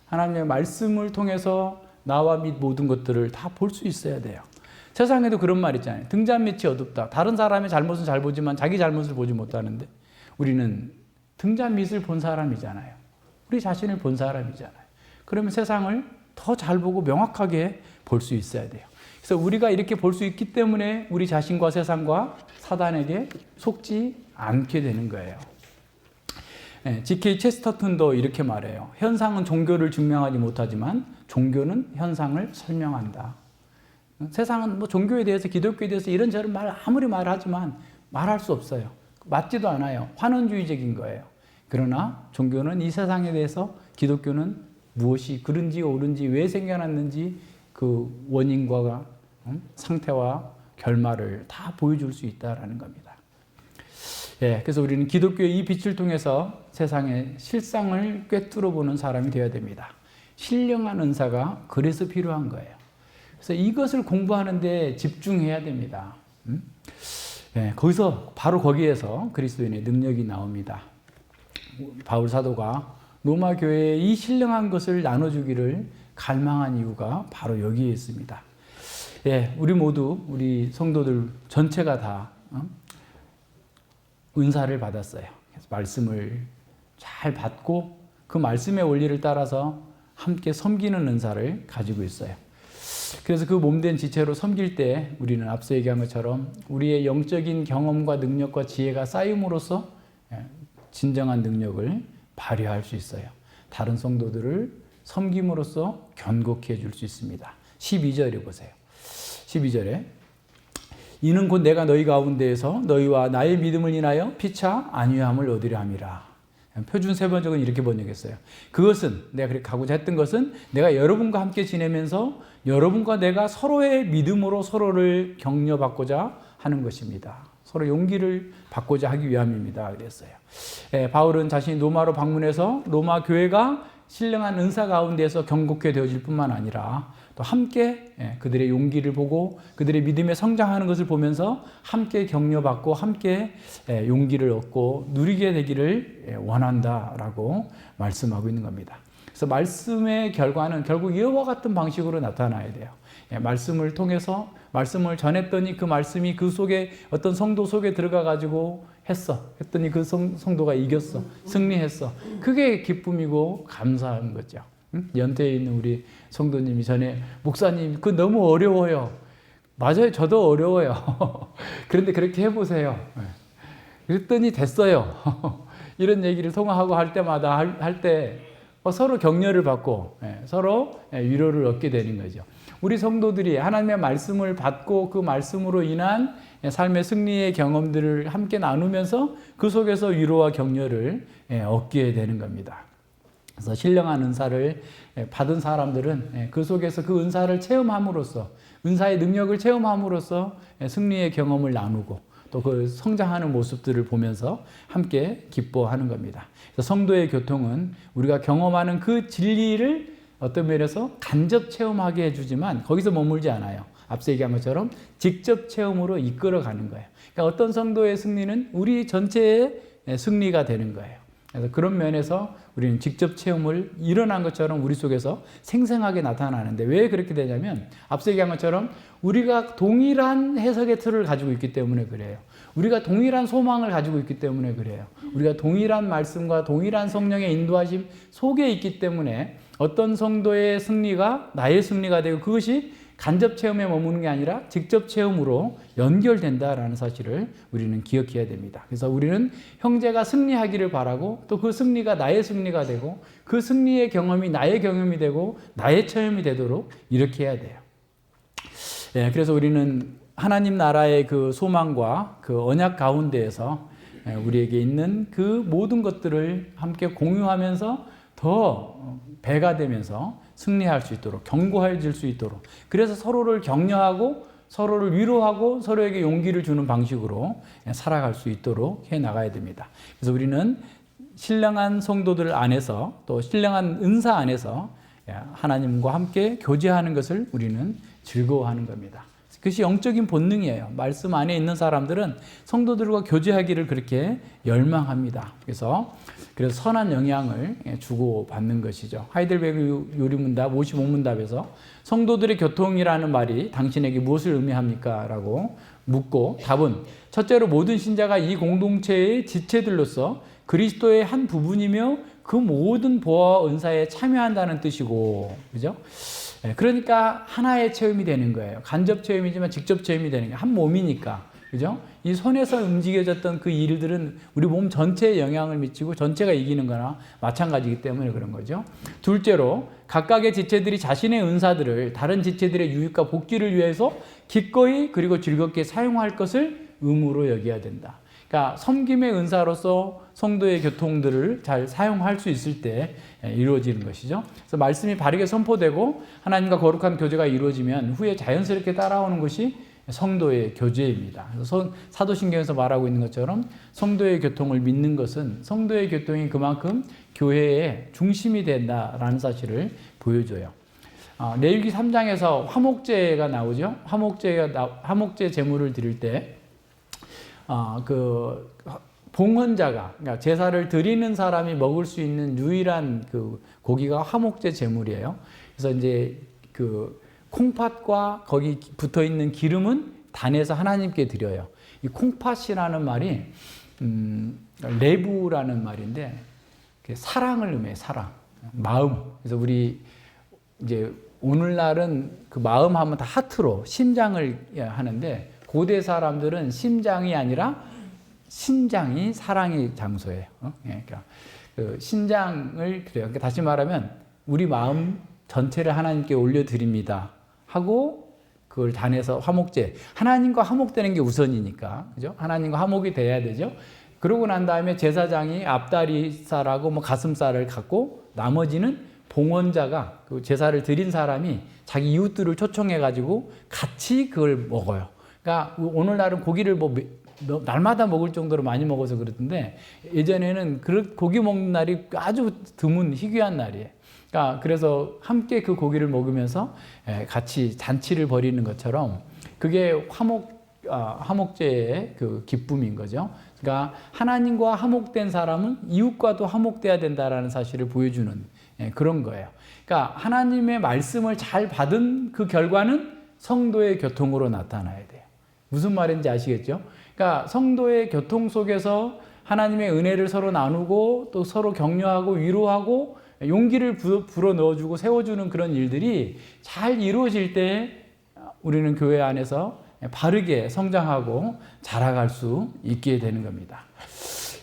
Speaker 1: 하나님의 말씀을 통해서 나와 및 모든 것들을 다 볼 수 있어야 돼요. 세상에도 그런 말 있잖아요. 등잔 밑이 어둡다. 다른 사람의 잘못은 잘 보지만 자기 잘못을 보지 못하는데 우리는 등잔 밑을 본 사람이잖아요. 우리 자신을 본 사람이잖아요. 그러면 세상을 더 잘 보고 명확하게 볼 수 있어야 돼요. 그래서 우리가 이렇게 볼 수 있기 때문에 우리 자신과 세상과 사단에게 속지 않게 되는 거예요. G.K. 체스터턴도 이렇게 말해요. 현상은 종교를 증명하지 못하지만 종교는 현상을 설명한다. 세상은 뭐 종교에 대해서 기독교에 대해서 이런저런 말 아무리 말하지만 말할 수 없어요. 맞지도 않아요. 환원주의적인 거예요. 그러나 종교는 이 세상에 대해서 기독교는 무엇이 그른지 옳은지 왜 생겨났는지 그 원인과 상태와 결말을 다 보여줄 수 있다라는 겁니다. 그래서 우리는 기독교의 이 빛을 통해서 세상의 실상을 꿰뚫어 보는 사람이 되어야 됩니다. 신령한 은사가 그래서 필요한 거예요. 그래서 이것을 공부하는 데 집중해야 됩니다. 거기서 바로 거기에서 그리스도인의 능력이 나옵니다. 바울 사도가 로마 교회에 이 신령한 것을 나눠주기를 갈망한 이유가 바로 여기에 있습니다. 우리 모두 우리 성도들 전체가 다 은사를 받았어요. 그래서 말씀을 잘 받고 그 말씀의 원리를 따라서 함께 섬기는 은사를 가지고 있어요. 그래서 그 몸된 지체로 섬길 때 우리는 앞서 얘기한 것처럼 우리의 영적인 경험과 능력과 지혜가 쌓임으로써 진정한 능력을 발휘할 수 있어요. 다른 성도들을 섬김으로써 견고케 해줄 수 있습니다. 12절에 보세요. 12절에 이는 곧 내가 너희 가운데에서 너희와 나의 믿음을 인하여 피차 안위함을 얻으려 함이라. 표준 세번역은 이렇게 번역했어요. 그것은 내가 그렇게 가고자 했던 것은 내가 여러분과 함께 지내면서 여러분과 내가 서로의 믿음으로 서로를 격려받고자 하는 것입니다. 서로 용기를 받고자 하기 위함입니다. 그랬어요. 바울은 자신이 로마로 방문해서 로마 교회가 신령한 은사 가운데서 경고케 되어질 뿐만 아니라 또 함께 그들의 용기를 보고 그들의 믿음에 성장하는 것을 보면서 함께 격려받고 함께 용기를 얻고 누리게 되기를 원한다라고 말씀하고 있는 겁니다. 그래서 말씀의 결과는 결국 이와 같은 방식으로 나타나야 돼요. 말씀을 통해서 말씀을 전했더니 그 말씀이 그 속에 어떤 성도 속에 들어가 가지고 했더니 그 성도가 이겼어. 승리했어. 그게 기쁨이고 감사한 거죠. 연태에 있는 우리 성도님이 전에 목사님 그거 너무 어려워요. 맞아요. 저도 어려워요. 그런데 그렇게 해보세요. 그랬더니 됐어요. 이런 얘기를 통화하고 할 때마다 할 때 서로 격려를 받고 서로 위로를 얻게 되는 거죠. 우리 성도들이 하나님의 말씀을 받고 그 말씀으로 인한 삶의 승리의 경험들을 함께 나누면서 그 속에서 위로와 격려를 얻게 되는 겁니다. 그래서 신령한 은사를 받은 사람들은 그 속에서 그 은사를 체험함으로써, 은사의 능력을 체험함으로써 승리의 경험을 나누고 또 그 성장하는 모습들을 보면서 함께 기뻐하는 겁니다. 그래서 성도의 교통은 우리가 경험하는 그 진리를 어떤 면에서 간접 체험하게 해주지만 거기서 머물지 않아요. 앞서 얘기한 것처럼 직접 체험으로 이끌어가는 거예요. 그러니까 어떤 성도의 승리는 우리 전체의 승리가 되는 거예요. 그래서 그런 면에서 우리는 직접 체험을 일어난 것처럼 우리 속에서 생생하게 나타나는데 왜 그렇게 되냐면 앞서 얘기한 것처럼 우리가 동일한 해석의 틀을 가지고 있기 때문에 그래요. 우리가 동일한 소망을 가지고 있기 때문에 그래요. 우리가 동일한 말씀과 동일한 성령의 인도하심 속에 있기 때문에 어떤 성도의 승리가 나의 승리가 되고 그것이 간접 체험에 머무는 게 아니라 직접 체험으로 연결된다라는 사실을 우리는 기억해야 됩니다. 그래서 우리는 형제가 승리하기를 바라고 또 그 승리가 나의 승리가 되고 그 승리의 경험이 나의 경험이 되고 나의 체험이 되도록 이렇게 해야 돼요. 그래서 우리는 하나님 나라의 그 소망과 그 언약 가운데에서 우리에게 있는 그 모든 것들을 함께 공유하면서 더 배가 되면서 승리할 수 있도록 견고해질 수 있도록 그래서 서로를 격려하고 서로를 위로하고 서로에게 용기를 주는 방식으로 살아갈 수 있도록 해 나가야 됩니다. 그래서 우리는 신령한 성도들 안에서 또 신령한 은사 안에서 하나님과 함께 교제하는 것을 우리는 즐거워하는 겁니다. 그것이 영적인 본능이에요. 말씀 안에 있는 사람들은 성도들과 교제하기를 그렇게 열망합니다. 그래서 선한 영향을 주고받는 것이죠. 하이델베르 요리문답 55문답에서 성도들의 교통이라는 말이 당신에게 무엇을 의미합니까? 라고 묻고 답은 첫째로 모든 신자가 이 공동체의 지체들로서 그리스도의 한 부분이며 그 모든 보화와 은사에 참여한다는 뜻이고, 그죠? 그러니까 하나의 체험이 되는 거예요. 간접 체험이지만 직접 체험이 되는 거예요. 한 몸이니까. 그죠? 이 손에서 움직여졌던 그 일들은 우리 몸 전체에 영향을 미치고 전체가 이기는 거나 마찬가지이기 때문에 그런 거죠. 둘째로 각각의 지체들이 자신의 은사들을 다른 지체들의 유익과 복지를 위해서 기꺼이 그리고 즐겁게 사용할 것을 의무로 여겨야 된다. 그러니까 섬김의 은사로서 성도의 교통들을 잘 사용할 수 있을 때 이루어지는 것이죠. 그래서 말씀이 바르게 선포되고 하나님과 거룩한 교제가 이루어지면 후에 자연스럽게 따라오는 것이 성도의 교제입니다. 그래서 사도신경에서 말하고 있는 것처럼 성도의 교통을 믿는 것은 성도의 교통이 그만큼 교회의 중심이 된다라는 사실을 보여줘요. 레위기 3장에서 화목제가 나오죠. 화목제 제물을 드릴 때 그 봉헌자가 그러니까 제사를 드리는 사람이 먹을 수 있는 유일한 그 고기가 화목제 제물이에요. 그래서 이제 그 콩팥과 거기 붙어 있는 기름은 단에서 하나님께 드려요. 이 콩팥이라는 말이 레부라는 말인데 사랑을 의미해요. 사랑, 마음. 그래서 우리 이제 오늘날은 그 마음 하면 다 하트로 심장을 하는데 고대 사람들은 심장이 아니라 신장이 사랑의 장소예요. 그러니까 그 신장을 그래요. 그러니까 다시 말하면 우리 마음 전체를 하나님께 올려드립니다 하고 그걸 단에서 화목제, 하나님과 화목되는 게 우선이니까, 그죠? 하나님과 화목이 돼야 되죠. 그러고 난 다음에 제사장이 앞다리살하고 뭐 가슴살을 갖고 나머지는 봉헌자가 그 제사를 드린 사람이 자기 이웃들을 초청해 가지고 같이 그걸 먹어요. 그러니까 오늘날은 고기를 뭐 날마다 먹을 정도로 많이 먹어서 그러던데 예전에는 그 고기 먹는 날이 아주 드문 희귀한 날이에요. 그러니까 그래서 함께 그 고기를 먹으면서 같이 잔치를 벌이는 것처럼 그게 화목제의 그 기쁨인 거죠. 그러니까 하나님과 화목된 사람은 이웃과도 화목돼야 된다라는 사실을 보여주는 그런 거예요. 그러니까 하나님의 말씀을 잘 받은 그 결과는 성도의 교통으로 나타나야 돼요. 무슨 말인지 아시겠죠? 그러니까 성도의 교통 속에서 하나님의 은혜를 서로 나누고 또 서로 격려하고 위로하고 용기를 불어 넣어주고 세워주는 그런 일들이 잘 이루어질 때 우리는 교회 안에서 바르게 성장하고 자라갈 수 있게 되는 겁니다.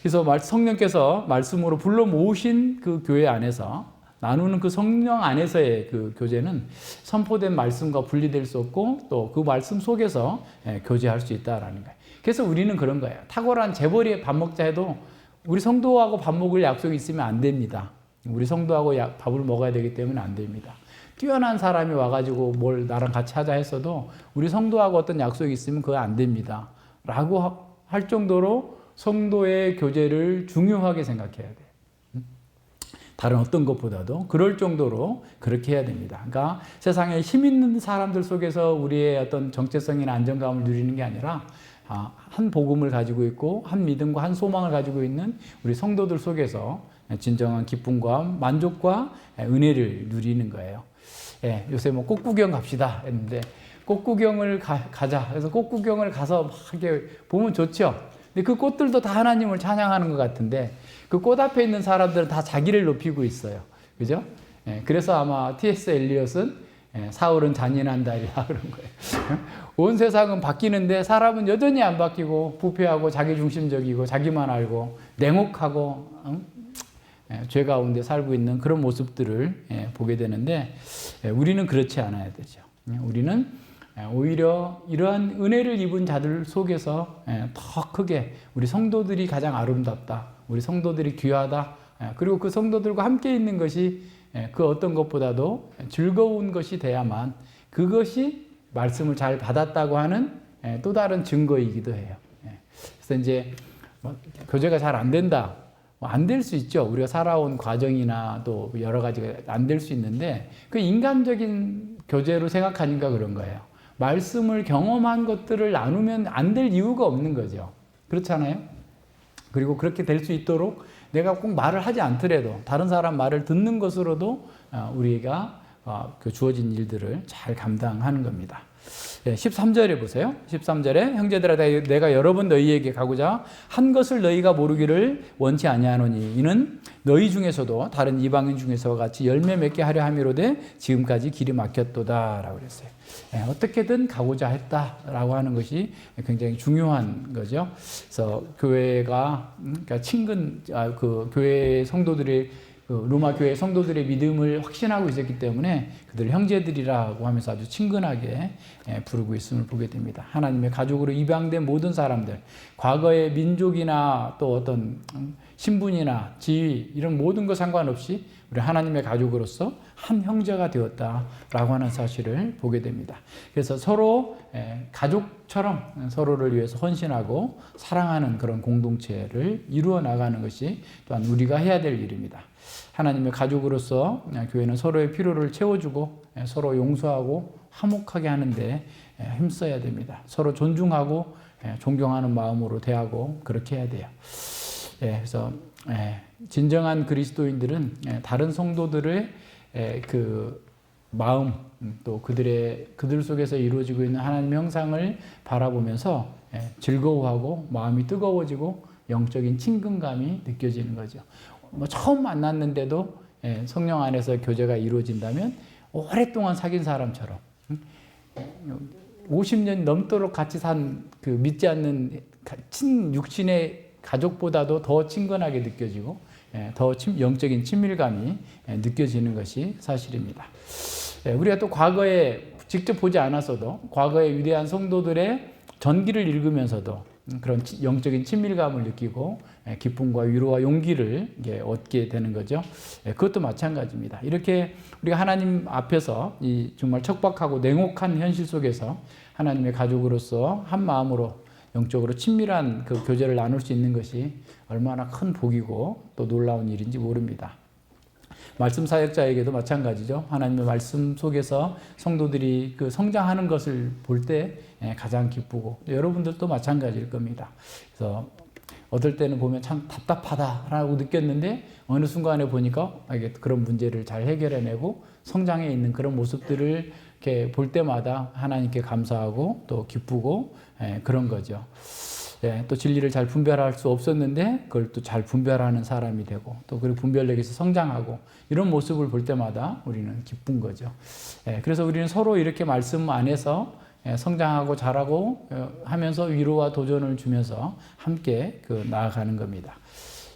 Speaker 1: 그래서 성령께서 말씀으로 불러 모으신 그 교회 안에서 나누는 그 성령 안에서의 그 교제는 선포된 말씀과 분리될 수 없고 또 그 말씀 속에서 교제할 수 있다라는 거예요. 그래서 우리는 그런 거예요. 탁월한 재벌이에 밥 먹자 해도 우리 성도하고 밥 먹을 약속이 있으면 안 됩니다. 우리 성도하고 밥을 먹어야 되기 때문에 안 됩니다. 뛰어난 사람이 와가지고 뭘 나랑 같이 하자 했어도 우리 성도하고 어떤 약속이 있으면 그거 안 됩니다. 라고 할 정도로 성도의 교제를 중요하게 생각해야 돼요. 다른 어떤 것보다도 그럴 정도로 그렇게 해야 됩니다. 그러니까 세상에 힘 있는 사람들 속에서 우리의 어떤 정체성이나 안정감을 누리는 게 아니라 한 복음을 가지고 있고 한 믿음과 한 소망을 가지고 있는 우리 성도들 속에서 진정한 기쁨과 만족과 은혜를 누리는 거예요. 예, 요새 뭐 꽃구경 갑시다 했는데 꽃구경을 가자. 그래서 꽃구경을 가서 막 이렇게 보면 좋죠. 근데 그 꽃들도 다 하나님을 찬양하는 것 같은데 그 꽃 앞에 있는 사람들은 다 자기를 높이고 있어요. 그죠? 예, 그래서 아마 T.S. 엘리엇은 사울은 잔인한다리라 그런 거예요. 온 세상은 바뀌는데 사람은 여전히 안 바뀌고 부패하고 자기중심적이고 자기만 알고 냉혹하고 죄 가운데 살고 있는 그런 모습들을 보게 되는데 우리는 그렇지 않아야 되죠. 우리는 오히려 이러한 은혜를 입은 자들 속에서 더 크게 우리 성도들이 가장 아름답다. 우리 성도들이 귀하다. 그리고 그 성도들과 함께 있는 것이 그 어떤 것보다도 즐거운 것이 돼야만 그것이 말씀을 잘 받았다고 하는 또 다른 증거이기도 해요. 그래서 이제 교제가 잘 안 된다. 안 될 수 있죠. 우리가 살아온 과정이나 또 여러 가지가 안 될 수 있는데 그 인간적인 교제로 생각하니까 그런 거예요. 말씀을 경험한 것들을 나누면 안 될 이유가 없는 거죠. 그렇잖아요. 그리고 그렇게 될 수 있도록 내가 꼭 말을 하지 않더라도 다른 사람 말을 듣는 것으로도 우리가 그 주어진 일들을 잘 감당하는 겁니다. 13절에 보세요. 13절에 형제들아 내가 여러 번 너희에게 가고자 한 것을 너희가 모르기를 원치 아니하노니 이는 너희 중에서도 다른 이방인 중에서와 같이 열매 맺게 하려 함이로되 지금까지 길이 막혔도다 라고 그랬어요. 어떻게든 가고자 했다라고 하는 것이 굉장히 중요한 거죠. 그래서 교회가 그러니까 그 교회 성도들의 로마 교회 성도들의 믿음을 확신하고 있었기 때문에 그들 형제들이라고 하면서 아주 친근하게 부르고 있음을 보게 됩니다. 하나님의 가족으로 입양된 모든 사람들, 과거의 민족이나 또 어떤 신분이나 지위 이런 모든 것 상관없이 우리 하나님의 가족으로서 한 형제가 되었다라고 하는 사실을 보게 됩니다. 그래서 서로 가족처럼 서로를 위해서 헌신하고 사랑하는 그런 공동체를 이루어 나가는 것이 또한 우리가 해야 될 일입니다. 하나님의 가족으로서 교회는 서로의 필요를 채워주고 서로 용서하고 화목하게 하는데 힘써야 됩니다. 서로 존중하고 존경하는 마음으로 대하고 그렇게 해야 돼요. 그래서 진정한 그리스도인들은 다른 성도들의 그 마음 또 그들 속에서 이루어지고 있는 하나님의 형상을 바라보면서 즐거워하고 마음이 뜨거워지고 영적인 친근감이 느껴지는 거죠. 처음 만났는데도 성령 안에서 교제가 이루어진다면 오랫동안 사귄 사람처럼 50년 넘도록 같이 산 그 믿지 않는 육신의 가족보다도 더 친근하게 느껴지고 더 영적인 친밀감이 느껴지는 것이 사실입니다. 우리가 또 과거에 직접 보지 않았어도 과거의 위대한 성도들의 전기를 읽으면서도 그런 영적인 친밀감을 느끼고 기쁨과 위로와 용기를 얻게 되는 거죠. 그것도 마찬가지입니다. 이렇게 우리가 하나님 앞에서 이 정말 척박하고 냉혹한 현실 속에서 하나님의 가족으로서 한 마음으로 영적으로 친밀한 그 교제를 나눌 수 있는 것이 얼마나 큰 복이고 또 놀라운 일인지 모릅니다. 말씀 사역자에게도 마찬가지죠. 하나님의 말씀 속에서 성도들이 그 성장하는 것을 볼 때 가장 기쁘고 여러분들도 마찬가지일 겁니다. 그래서 어떨 때는 보면 참 답답하다라고 느꼈는데 어느 순간에 보니까 그런 문제를 잘 해결해내고 성장해 있는 그런 모습들을 이렇게 볼 때마다 하나님께 감사하고 또 기쁘고 그런 거죠. 또 진리를 잘 분별할 수 없었는데 그걸 또 잘 분별하는 사람이 되고 또 그리고 분별력에서 성장하고 이런 모습을 볼 때마다 우리는 기쁜 거죠. 그래서 우리는 서로 이렇게 말씀 안에서 성장하고 자라고 하면서 위로와 도전을 주면서 함께 나아가는 겁니다.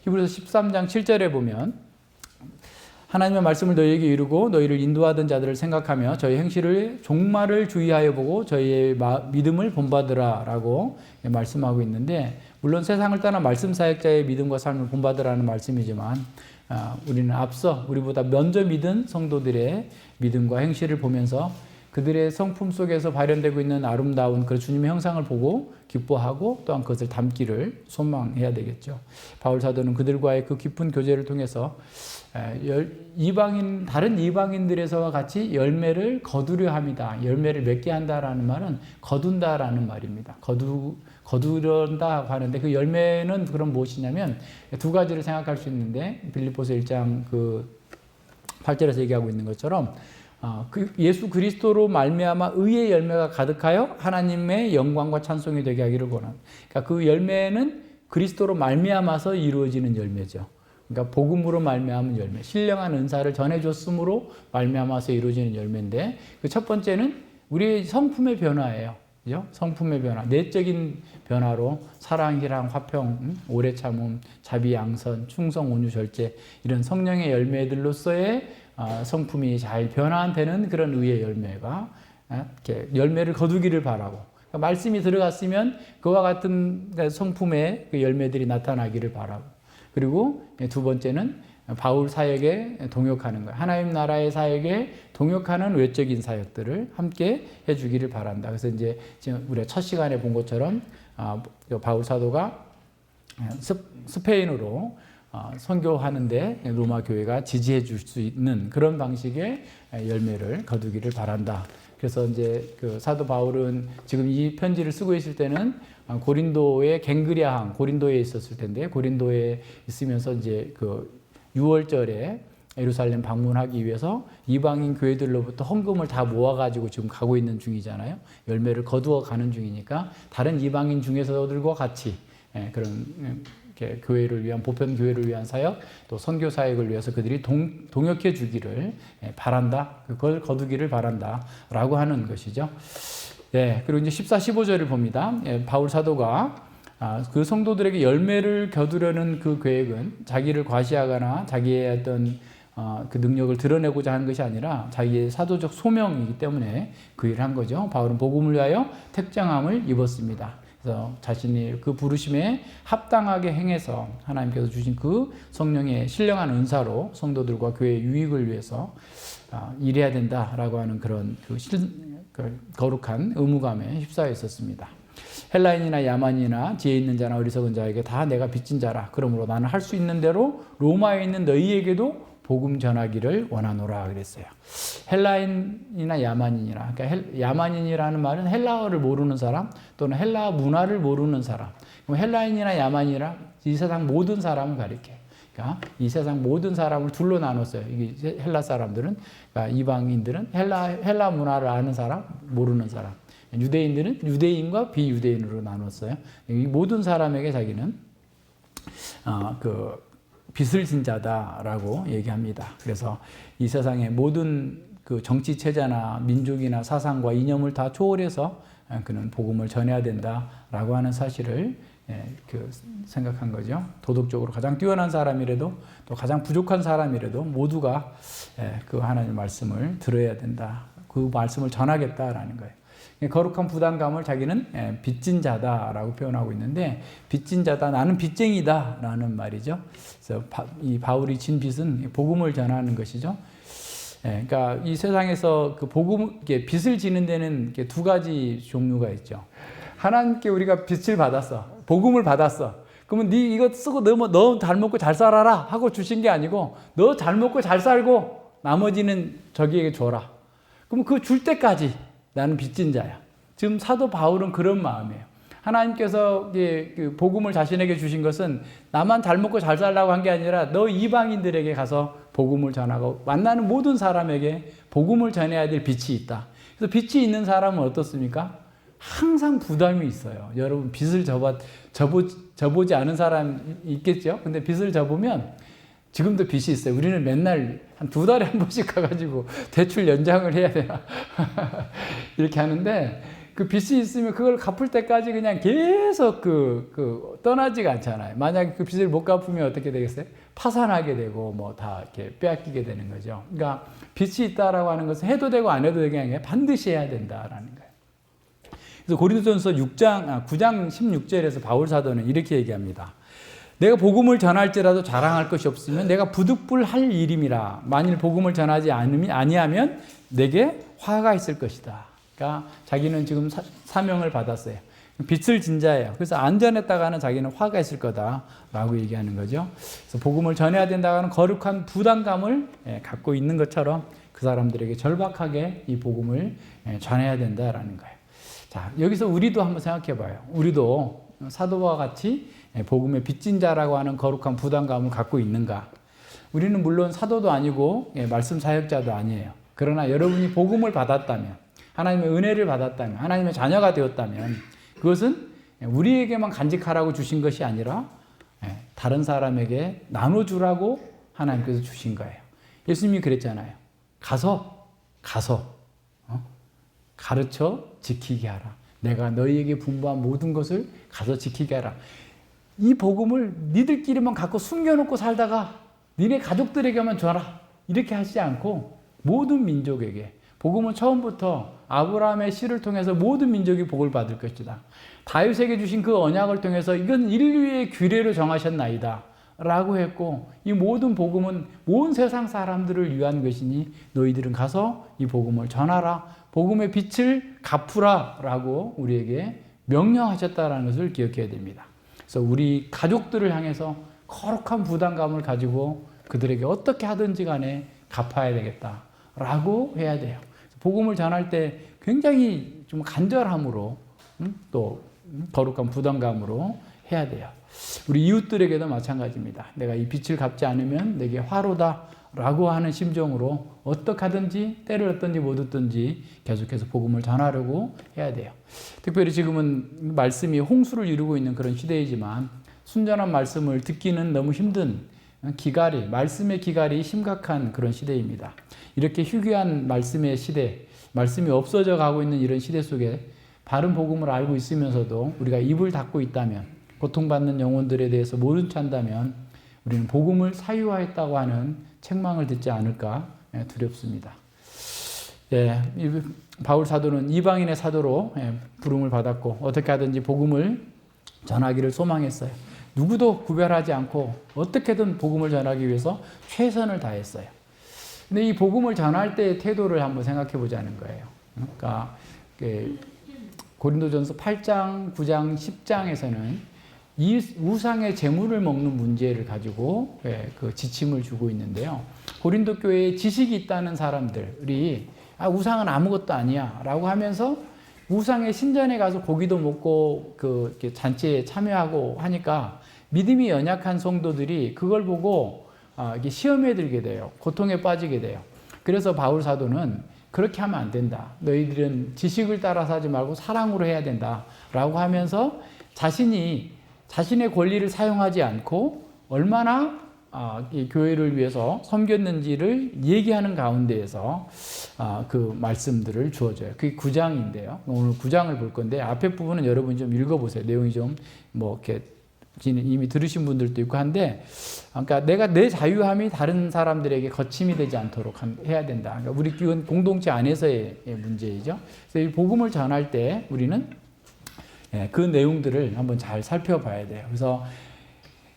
Speaker 1: 히브리서 13장 7절에 보면 하나님의 말씀을 너희에게 이루고 너희를 인도하던 자들을 생각하며 저희 행실을 종말을 주의하여 보고 저희의 믿음을 본받으라 라고 말씀하고 있는데, 물론 세상을 떠나 말씀 사역자의 믿음과 삶을 본받으라는 말씀이지만 우리는 앞서 우리보다 먼저 믿은 성도들의 믿음과 행실을 보면서 그들의 성품 속에서 발현되고 있는 아름다운 그 주님의 형상을 보고 기뻐하고 또한 그것을 담기를 소망해야 되겠죠. 바울 사도는 그들과의 그 깊은 교제를 통해서 다른 이방인들에서와 같이 열매를 거두려 합니다. 열매를 맺게 한다라는 말은 거둔다라는 말입니다. 거두려다 하는데 그 열매는 그럼 무엇이냐면 두 가지를 생각할 수 있는데, 빌립보서 1장 그 8절에서 얘기하고 있는 것처럼 그 예수 그리스도로 말미암아 의의 열매가 가득하여 하나님의 영광과 찬송이 되게 하기를 원합니다. 그러니까 그 열매는 그리스도로 말미암아서 이루어지는 열매죠. 그러니까 복음으로 말미암은 열매, 신령한 은사를 전해줬음으로 말미암아서 이루어지는 열매인데, 그 첫 번째는 우리의 성품의 변화예요. 그죠? 성품의 변화, 내적인 변화로 사랑, 희랑, 화평, 오래 참음, 자비, 양선, 충성, 온유, 절제, 이런 성령의 열매들로서의 성품이 잘 변화되는 그런 의의 열매가 이렇게 열매를 거두기를 바라고, 그러니까 말씀이 들어갔으면 그와 같은 성품의 그 열매들이 나타나기를 바라고, 그리고 두 번째는 바울 사역에 동역하는 거예요. 하나님 나라의 사역에 동역하는 외적인 사역들을 함께 해주기를 바란다. 그래서 이제 지금 우리가 첫 시간에 본 것처럼 바울 사도가 스페인으로 선교하는데 로마 교회가 지지해 줄 수 있는 그런 방식의 열매를 거두기를 바란다. 그래서 이제 그 사도 바울은 지금 이 편지를 쓰고 있을 때는 고린도의 갱그리아항, 고린도에 있었을 텐데, 고린도에 있으면서 이제 그 6월절에 예루살렘 방문하기 위해서 이방인 교회들로부터 헌금을 다 모아가지고 지금 가고 있는 중이잖아요. 열매를 거두어 가는 중이니까 다른 이방인 중에서들과 같이 그런 교회를 위한, 보편 교회를 위한 사역, 또 선교 사역을 위해서 그들이 동역해 주기를 바란다. 그걸 거두기를 바란다라고 하는 것이죠. 그리고 이제 14, 15절을 봅니다. 바울 사도가 그 성도들에게 열매를 거두려는 그 계획은 자기를 과시하거나 자기의 어떤 그 능력을 드러내고자 하는 것이 아니라 자기의 사도적 소명이기 때문에 그 일을 한 거죠. 바울은 복음을 위하여 택정함을 입었습니다. 그래서 자신이 그 부르심에 합당하게 행해서 하나님께서 주신 그 성령의 신령한 은사로 성도들과 교회의 유익을 위해서 일해야 된다라고 하는 그런 그 거룩한 의무감에 휩싸여 있었습니다. 헬라인이나 야만이나 지혜 있는 자나 어리석은 자에게 다 내가 빚진 자라. 그러므로 나는 할 수 있는 대로 로마에 있는 너희에게도 복음 전하기를 원하노라 그랬어요. 헬라인이나 야만인이나, 그러니까 야만인이라는 말은 헬라어를 모르는 사람 또는 헬라 문화를 모르는 사람. 그럼 헬라인이나 야만이라 이 세상 모든 사람을 가리켜요. 그러니까 이 세상 모든 사람을 둘로 나눴어요. 이게 헬라 사람들은, 그러니까 이방인들은 헬라 문화를 아는 사람, 모르는 사람. 유대인들은 유대인과 비유대인으로 나눴어요. 이 모든 사람에게 자기는 그 빚을 진 자다라고 얘기합니다. 그래서 이 세상의 모든 그 정치 체제나 민족이나 사상과 이념을 다 초월해서 그는 복음을 전해야 된다라고 하는 사실을 생각한 거죠. 도덕적으로 가장 뛰어난 사람이라도 또 가장 부족한 사람이라도 모두가 그 하나님의 말씀을 들어야 된다. 그 말씀을 전하겠다라는 거예요. 거룩한 부담감을 자기는 빚진 자다라고 표현하고 있는데, 빚진 자다, 나는 빚쟁이다 라는 말이죠. 그래서 이 바울이 진 빚은 복음을 전하는 것이죠. 그러니까 이 세상에서 그 빚을 지는 데는 두 가지 종류가 있죠. 하나님께 우리가 빚을 받았어, 복음을 받았어. 그러면 네 이거 쓰고 너 잘 먹고 잘 살아라 하고 주신 게 아니고, 너 잘 먹고 잘 살고 나머지는 저기에게 줘라. 그럼 그 줄 때까지 나는 빚진 자야. 지금 사도 바울은 그런 마음이에요. 하나님께서 그 복음을 자신에게 주신 것은 나만 잘 먹고 잘 살라고 한 게 아니라 너 이방인들에게 가서 복음을 전하고 만나는 모든 사람에게 복음을 전해야 될 빚이 있다. 그래서 빚이 있는 사람은 어떻습니까? 항상 부담이 있어요. 여러분 빚을 져보지 않은 사람 있겠죠? 근데 빚을 져보면 지금도 빚이 있어요. 우리는 맨날 한 2달에 한 번씩 가가지고 대출 연장을 해야 되나 이렇게 하는데, 그 빚이 있으면 그걸 갚을 때까지 그냥 계속 떠나지가 않잖아요. 만약에 그 빚을 못 갚으면 어떻게 되겠어요? 파산하게 되고 뭐 다 이렇게 빼앗기게 되는 거죠. 그러니까 빚이 있다라고 하는 것은 해도 되고 안 해도 되는 게 아니라 반드시 해야 된다라는 거예요. 그래서 고린도전서 9장 16절에서 바울 사도는 이렇게 얘기합니다. 내가 복음을 전할지라도 자랑할 것이 없으면 내가 부득불할 일임이라. 만일 복음을 전하지 아니하면 내게 화가 있을 것이다. 그러니까 자기는 지금 사명을 받았어요. 빚을 진 자예요. 그래서 안 전했다가는 자기는 화가 있을 거다라고 얘기하는 거죠. 그래서 복음을 전해야 된다는 거룩한 부담감을 갖고 있는 것처럼 그 사람들에게 절박하게 이 복음을 전해야 된다라는 거예요. 자, 여기서 우리도 한번 생각해 봐요. 우리도 사도와 같이 복음의 빚진 자라고 하는 거룩한 부담감을 갖고 있는가? 우리는 물론 사도도 아니고 말씀 사역자도 아니에요. 그러나 여러분이 복음을 받았다면, 하나님의 은혜를 받았다면, 하나님의 자녀가 되었다면 그것은 우리에게만 간직하라고 주신 것이 아니라 다른 사람에게 나눠주라고 하나님께서 주신 거예요. 예수님이 그랬잖아요. 가서 가르쳐 지키게 하라. 내가 너희에게 분부한 모든 것을 가서 지키게 하라. 이 복음을 니들끼리만 갖고 숨겨놓고 살다가 니네 가족들에게만 줘라. 이렇게 하지 않고 모든 민족에게 복음은 처음부터 아브라함의 씨를 통해서 모든 민족이 복을 받을 것이다. 다윗에게 주신 그 언약을 통해서 이건 인류의 규례로 정하셨나이다. 라고 했고 이 모든 복음은 온 세상 사람들을 위한 것이니 너희들은 가서 이 복음을 전하라. 복음의 빛을 갚으라. 라고 우리에게 명령하셨다는 것을 기억해야 됩니다. 그래서 우리 가족들을 향해서 거룩한 부담감을 가지고 그들에게 어떻게 하든지 간에 갚아야 되겠다라고 해야 돼요. 복음을 전할 때 굉장히 좀 간절함으로 또 거룩한 부담감으로 해야 돼요. 우리 이웃들에게도 마찬가지입니다. 내가 이 빚을 갚지 않으면 내게 화로다 라고 하는 심정으로 어떻게 하든지 때를 얻든지 못 얻든지 계속해서 복음을 전하려고 해야 돼요. 특별히 지금은 말씀이 홍수를 이루고 있는 그런 시대이지만 순전한 말씀을 듣기는 너무 힘든 말씀의 기갈이 심각한 그런 시대입니다. 이렇게 희귀한 말씀의 시대, 말씀이 없어져 가고 있는 이런 시대 속에 바른 복음을 알고 있으면서도 우리가 입을 닫고 있다면, 고통받는 영혼들에 대해서 모른 채 한다면 우리는 복음을 사유화했다고 하는 책망을 듣지 않을까 두렵습니다. 바울 사도는 이방인의 사도로 부름을 받았고 어떻게 하든지 복음을 전하기를 소망했어요. 누구도 구별하지 않고 어떻게든 복음을 전하기 위해서 최선을 다했어요. 근데 이 복음을 전할 때의 태도를 한번 생각해 보자는 거예요. 그러니까 고린도전서 8장, 9장, 10장에서는 이 우상의 재물을 먹는 문제를 가지고 그 지침을 주고 있는데요. 고린도 교회에 지식이 있다는 사람들이 우상은 아무것도 아니야 라고 하면서 우상의 신전에 가서 고기도 먹고 이렇게 잔치에 참여하고 하니까 믿음이 연약한 성도들이 그걸 보고 이게 시험에 들게 돼요. 고통에 빠지게 돼요. 그래서 바울 사도는 그렇게 하면 안 된다. 너희들은 지식을 따라서 하지 말고 사랑으로 해야 된다. 라고 하면서 자신의 권리를 사용하지 않고 얼마나 이 교회를 위해서 섬겼는지를 얘기하는 가운데에서 그 말씀들을 주어줘요. 그게 9장인데요. 오늘 9장을 볼 건데 앞에 부분은 여러분이 좀 읽어보세요. 내용이 좀 이렇게 이미 들으신 분들도 있고 한데, 그러니까 내가 내 자유함이 다른 사람들에게 거침이 되지 않도록 해야 된다. 그러니까 우리 교회 공동체 안에서의 문제이죠. 그래서 이 복음을 전할 때 우리는 그 내용들을 한번 잘 살펴봐야 돼요. 그래서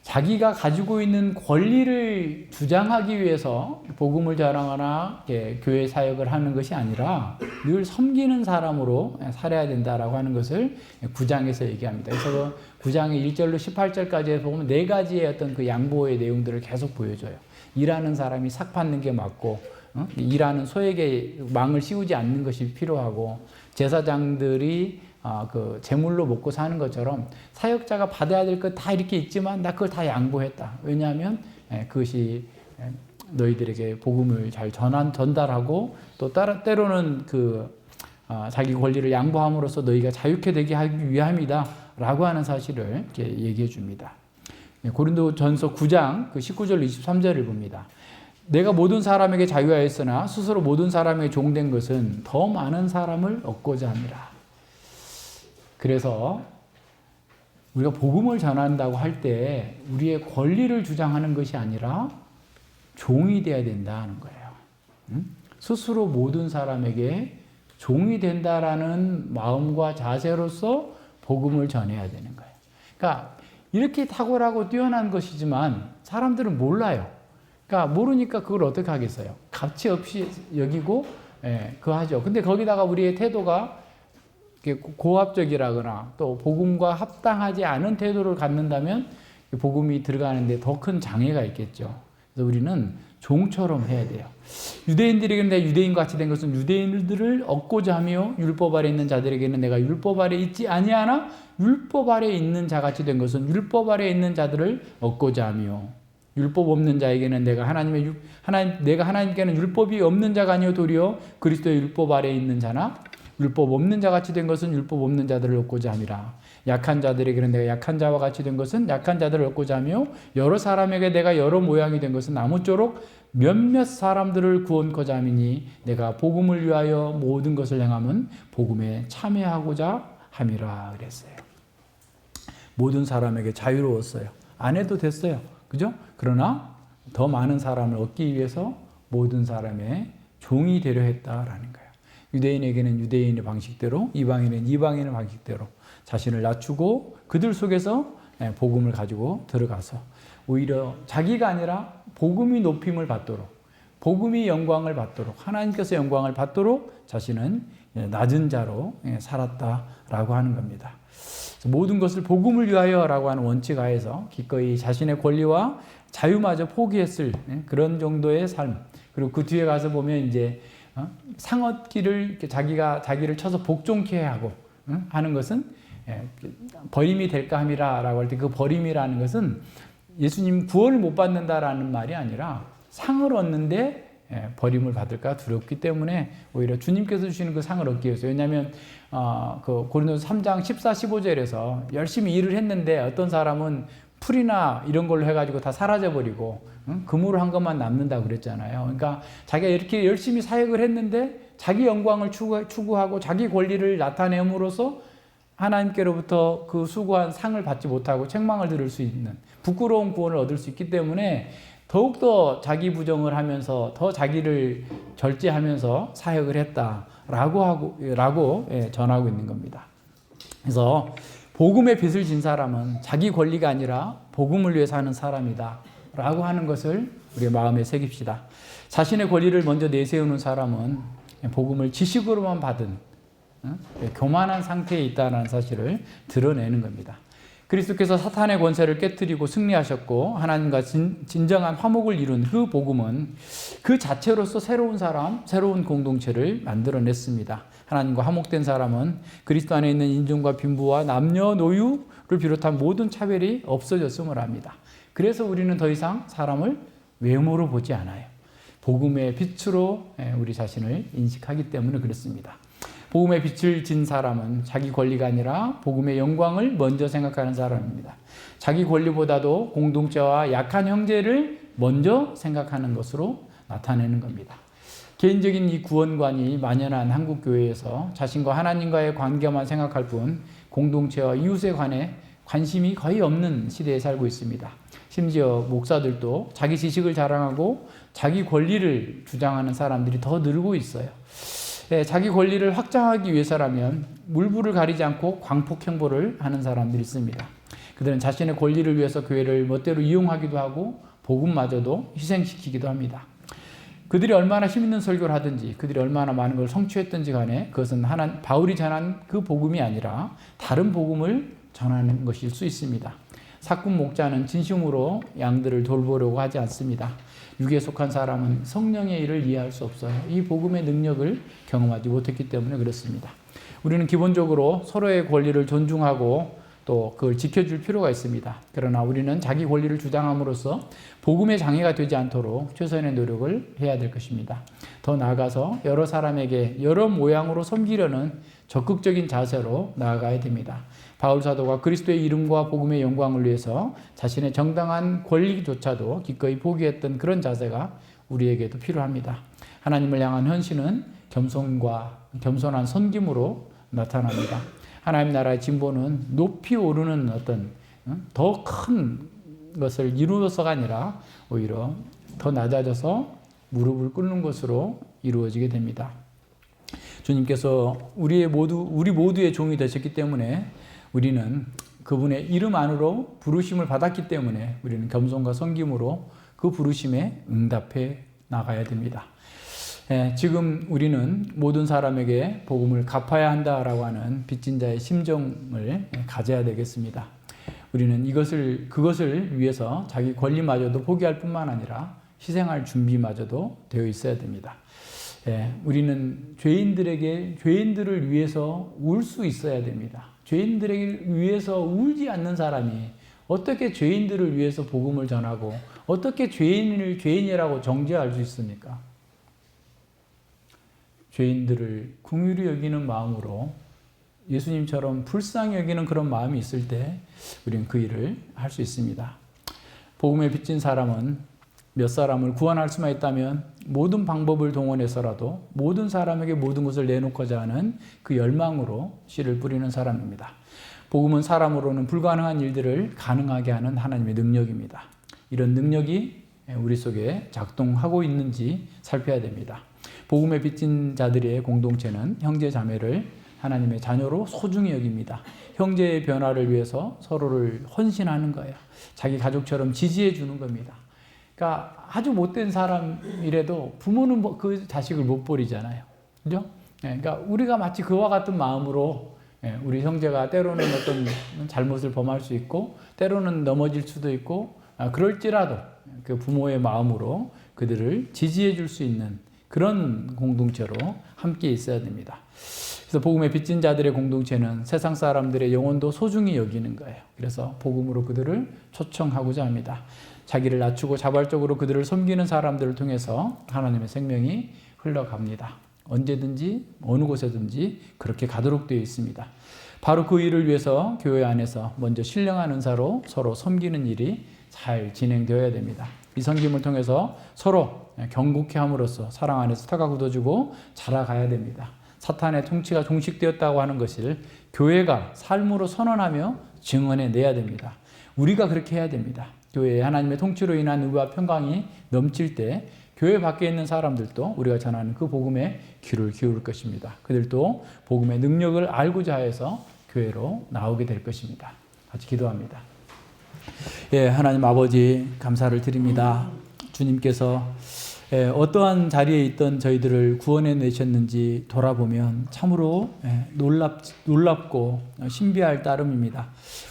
Speaker 1: 자기가 가지고 있는 권리를 주장하기 위해서 복음을 전하거나 교회 사역을 하는 것이 아니라 늘 섬기는 사람으로 살아야 된다라고 하는 것을 9장에서 얘기합니다. 그래서 9장의 1절로 18절까지 보면 네 가지의 어떤 그 양보의 내용들을 계속 보여줘요. 일하는 사람이 삭 받는 게 맞고, 일하는 소에게 망을 씌우지 않는 것이 필요하고, 제사장들이 그 제물로 먹고 사는 것처럼 사역자가 받아야 될 것 다 이렇게 있지만 나 그걸 다 양보했다. 왜냐하면 그것이 너희들에게 복음을 잘 전달하고 또 때로는 자기 권리를 양보함으로써 너희가 자유케 되게 하기 위함이다 라고 하는 사실을 이렇게 얘기해 줍니다. 고린도전서 9장 19절 23절을 봅니다. 내가 모든 사람에게 자유하였으나 스스로 모든 사람에게 종된 것은 더 많은 사람을 얻고자 함이라. 그래서 우리가 복음을 전한다고 할 때 우리의 권리를 주장하는 것이 아니라 종이 되어야 된다는 거예요. 스스로 모든 사람에게 종이 된다라는 마음과 자세로서 복음을 전해야 되는 거예요. 그러니까 이렇게 탁월하고 뛰어난 것이지만 사람들은 몰라요. 그러니까 모르니까 그걸 어떻게 하겠어요? 가치 없이 여기고 그거 하죠. 근데 거기다가 우리의 태도가 고압적이라거나 또 복음과 합당하지 않은 태도를 갖는다면 복음이 들어가는데 더 큰 장애가 있겠죠. 그래서 우리는 종처럼 해야 돼요. 유대인들에게는 내가 유대인같이 된 것은 유대인들을 얻고자 하며 율법 아래 있는 자들에게는 내가 율법 아래 있지 아니하나 율법 아래 있는 자같이 된 것은 율법 아래 있는 자들을 얻고자 하며 율법 없는 자에게는 내가 하나님께는 율법이 없는 자가 아니요 도리어 그리스도의 율법 아래 있는 자나 율법 없는 자같이 된 것은 율법 없는 자들을 얻고자 함이라. 약한 자들에게는 내가 약한 자와 같이 된 것은 약한 자들을 얻고자 하며 여러 사람에게 내가 여러 모양이 된 것은 아무쪼록 몇몇 사람들을 구원코자 함이니 내가 복음을 위하여 모든 것을 행함은 복음에 참여하고자 함이라 그랬어요. 모든 사람에게 자유로웠어요. 안 해도 됐어요. 그죠? 그러나 더 많은 사람을 얻기 위해서 모든 사람의 종이 되려 했다라는 거예요. 유대인에게는 유대인의 방식대로, 이방인은 이방인의 방식대로 자신을 낮추고 그들 속에서 복음을 가지고 들어가서 오히려 자기가 아니라 복음이 높임을 받도록, 복음이 영광을 받도록, 하나님께서 영광을 받도록 자신은 낮은 자로 살았다라고 하는 겁니다. 모든 것을 복음을 위하여라고 하는 원칙 하에서 기꺼이 자신의 권리와 자유마저 포기했을 그런 정도의 삶. 그리고 그 뒤에 가서 보면 이제 상 얻기를 자기를 쳐서 복종케 하고 하는 것은 버림이 될까 함이라라고 할 때 그 버림이라는 것은 예수님 구원을 못 받는다라는 말이 아니라 상을 얻는데 버림을 받을까 두렵기 때문에 오히려 주님께서 주시는 그 상을 얻기 위해서. 왜냐하면 그 고린도서 3장 14, 15절에서 열심히 일을 했는데 어떤 사람은 풀이나 이런 걸로 해가지고 다 사라져버리고 그물을 한 것만 남는다고 그랬잖아요. 그러니까 자기가 이렇게 열심히 사역을 했는데 자기 영광을 추구하고 자기 권리를 나타내므로써 하나님께로부터 그 수고한 상을 받지 못하고 책망을 들을 수 있는 부끄러운 구원을 얻을 수 있기 때문에 더욱더 자기 부정을 하면서 더 자기를 절제하면서 사역을 했다라고 전하고 있는 겁니다. 그래서 복음의 빚을 진 사람은 자기 권리가 아니라 복음을 위해 사는 사람이다 라고 하는 것을 우리 마음에 새깁시다. 자신의 권리를 먼저 내세우는 사람은 복음을 지식으로만 받은 교만한 상태에 있다는 사실을 드러내는 겁니다. 그리스도께서 사탄의 권세를 깨뜨리고 승리하셨고 하나님과 진정한 화목을 이룬 그 복음은 그 자체로서 새로운 사람, 새로운 공동체를 만들어냈습니다. 하나님과 화목된 사람은 그리스도 안에 있는 인종과 빈부와 남녀노유를 비롯한 모든 차별이 없어졌음을 합니다. 그래서 우리는 더 이상 사람을 외모로 보지 않아요. 복음의 빛으로 우리 자신을 인식하기 때문에 그렇습니다. 복음의 빛을 진 사람은 자기 권리가 아니라 복음의 영광을 먼저 생각하는 사람입니다. 자기 권리보다도 공동체와 약한 형제를 먼저 생각하는 것으로 나타내는 겁니다. 개인적인 이 구원관이 만연한 한국교회에서 자신과 하나님과의 관계만 생각할 뿐 공동체와 이웃에 관해 관심이 거의 없는 시대에 살고 있습니다. 심지어 목사들도 자기 지식을 자랑하고 자기 권리를 주장하는 사람들이 더 늘고 있어요. 자기 권리를 확장하기 위해서라면 물불을 가리지 않고 광폭 행보를 하는 사람들이 있습니다. 그들은 자신의 권리를 위해서 교회를 멋대로 이용하기도 하고 복음마저도 희생시키기도 합니다. 그들이 얼마나 힘있는 설교를 하든지 그들이 얼마나 많은 걸 성취했든지 간에 그것은 바울이 전한 그 복음이 아니라 다른 복음을 전하는 것일 수 있습니다. 사꾼 목자는 진심으로 양들을 돌보려고 하지 않습니다. 육에 속한 사람은 성령의 일을 이해할 수 없어요. 이 복음의 능력을 경험하지 못했기 때문에 그렇습니다. 우리는 기본적으로 서로의 권리를 존중하고 또 그걸 지켜줄 필요가 있습니다. 그러나 우리는 자기 권리를 주장함으로써 복음의 장애가 되지 않도록 최선의 노력을 해야 될 것입니다. 더 나아가서 여러 사람에게 여러 모양으로 섬기려는 적극적인 자세로 나아가야 됩니다. 바울 사도가 그리스도의 이름과 복음의 영광을 위해서 자신의 정당한 권리조차도 기꺼이 포기했던 그런 자세가 우리에게도 필요합니다. 하나님을 향한 헌신은 겸손한 섬김으로 나타납니다. 하나님 나라의 진보는 높이 오르는 어떤 더 큰 것을 이루어서가 아니라 오히려 더 낮아져서 무릎을 꿇는 것으로 이루어지게 됩니다. 주님께서 우리 모두의 종이 되셨기 때문에 우리는 그분의 이름 안으로 부르심을 받았기 때문에 우리는 겸손과 섬김으로 그 부르심에 응답해 나가야 됩니다. 지금 우리는 모든 사람에게 복음을 갚아야 한다라고 하는 빚진 자의 심정을 가져야 되겠습니다. 우리는 그것을 위해서 자기 권리마저도 포기할 뿐만 아니라 희생할 준비마저도 되어 있어야 됩니다. 우리는 죄인들을 위해서 울 수 있어야 됩니다. 죄인들을 위해서 울지 않는 사람이 어떻게 죄인들을 위해서 복음을 전하고 어떻게 죄인을 죄인이라고 정죄할 수 있습니까? 죄인들을 긍휼히 여기는 마음으로 예수님처럼 불쌍히 여기는 그런 마음이 있을 때 우리는 그 일을 할 수 있습니다. 복음에 빚진 사람은 몇 사람을 구원할 수만 있다면 모든 방법을 동원해서라도 모든 사람에게 모든 것을 내놓고자 하는 그 열망으로 씨를 뿌리는 사람입니다. 복음은 사람으로는 불가능한 일들을 가능하게 하는 하나님의 능력입니다. 이런 능력이 우리 속에 작동하고 있는지 살펴야 됩니다. 복음에 빚진 자들의 공동체는 형제 자매를 하나님의 자녀로 소중히 여깁니다. 형제의 변화를 위해서 서로를 헌신하는 거예요. 자기 가족처럼 지지해 주는 겁니다. 그러니까 아주 못된 사람이라도 부모는 그 자식을 못 버리잖아요. 그죠? 그러니까 우리가 마치 그와 같은 마음으로 우리 형제가 때로는 어떤 잘못을 범할 수 있고 때로는 넘어질 수도 있고 그럴지라도 그 부모의 마음으로 그들을 지지해 줄 수 있는 그런 공동체로 함께 있어야 됩니다. 그래서 복음에 빚진 자들의 공동체는 세상 사람들의 영혼도 소중히 여기는 거예요. 그래서 복음으로 그들을 초청하고자 합니다. 자기를 낮추고 자발적으로 그들을 섬기는 사람들을 통해서 하나님의 생명이 흘러갑니다. 언제든지 어느 곳에든지 그렇게 가도록 되어 있습니다. 바로 그 일을 위해서 교회 안에서 먼저 신령한 은사로 서로 섬기는 일이 잘 진행되어야 됩니다. 이 섬김을 통해서 서로 경고케 함으로써 사랑 안에서 터가 굳어지고 자라가야 됩니다. 사탄의 통치가 종식되었다고 하는 것을 교회가 삶으로 선언하며 증언해 내야 됩니다. 우리가 그렇게 해야 됩니다. 교회에 하나님의 통치로 인한 의와 평강이 넘칠 때 교회 밖에 있는 사람들도 우리가 전하는 그 복음에 귀를 기울일 것입니다. 그들도 복음의 능력을 알고자 해서 교회로 나오게 될 것입니다. 같이 기도합니다. 하나님 아버지 감사를 드립니다. 주님께서 어떠한 자리에 있던 저희들을 구원해 내셨는지 돌아보면 참으로 놀랍고 신비할 따름입니다.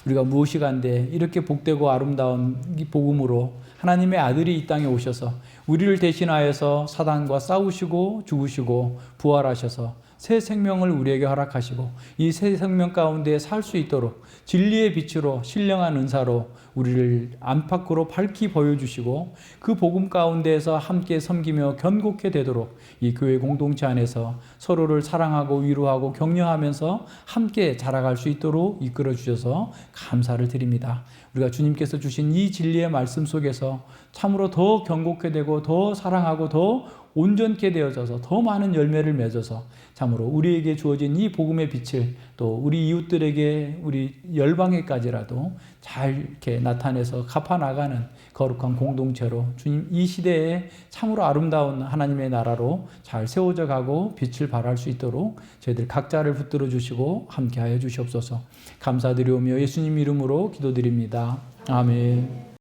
Speaker 1: 우리가 무엇이 간데 이렇게 복되고 아름다운 이 복음으로 하나님의 아들이 이 땅에 오셔서 우리를 대신하여서 사단과 싸우시고 죽으시고 부활하셔서 새 생명을 우리에게 허락하시고 이 새 생명 가운데 살 수 있도록 진리의 빛으로 신령한 은사로 우리를 안팎으로 밝히 보여주시고 그 복음 가운데에서 함께 섬기며 견고케 되도록 이 교회 공동체 안에서 서로를 사랑하고 위로하고 격려하면서 함께 자라갈 수 있도록 이끌어 주셔서 감사를 드립니다. 우리가 주님께서 주신 이 진리의 말씀 속에서 참으로 더 견고케 되고 더 사랑하고 더 온전케 되어져서 더 많은 열매를 맺어서 참으로 우리에게 주어진 이 복음의 빛을 또 우리 이웃들에게 우리 열방에까지라도 잘 이렇게 나타내서 갚아나가는 거룩한 공동체로 주님 이 시대에 참으로 아름다운 하나님의 나라로 잘 세워져 가고 빛을 발할 수 있도록 저희들 각자를 붙들어 주시고 함께하여 주시옵소서. 감사드리오며 예수님 이름으로 기도드립니다. 아멘.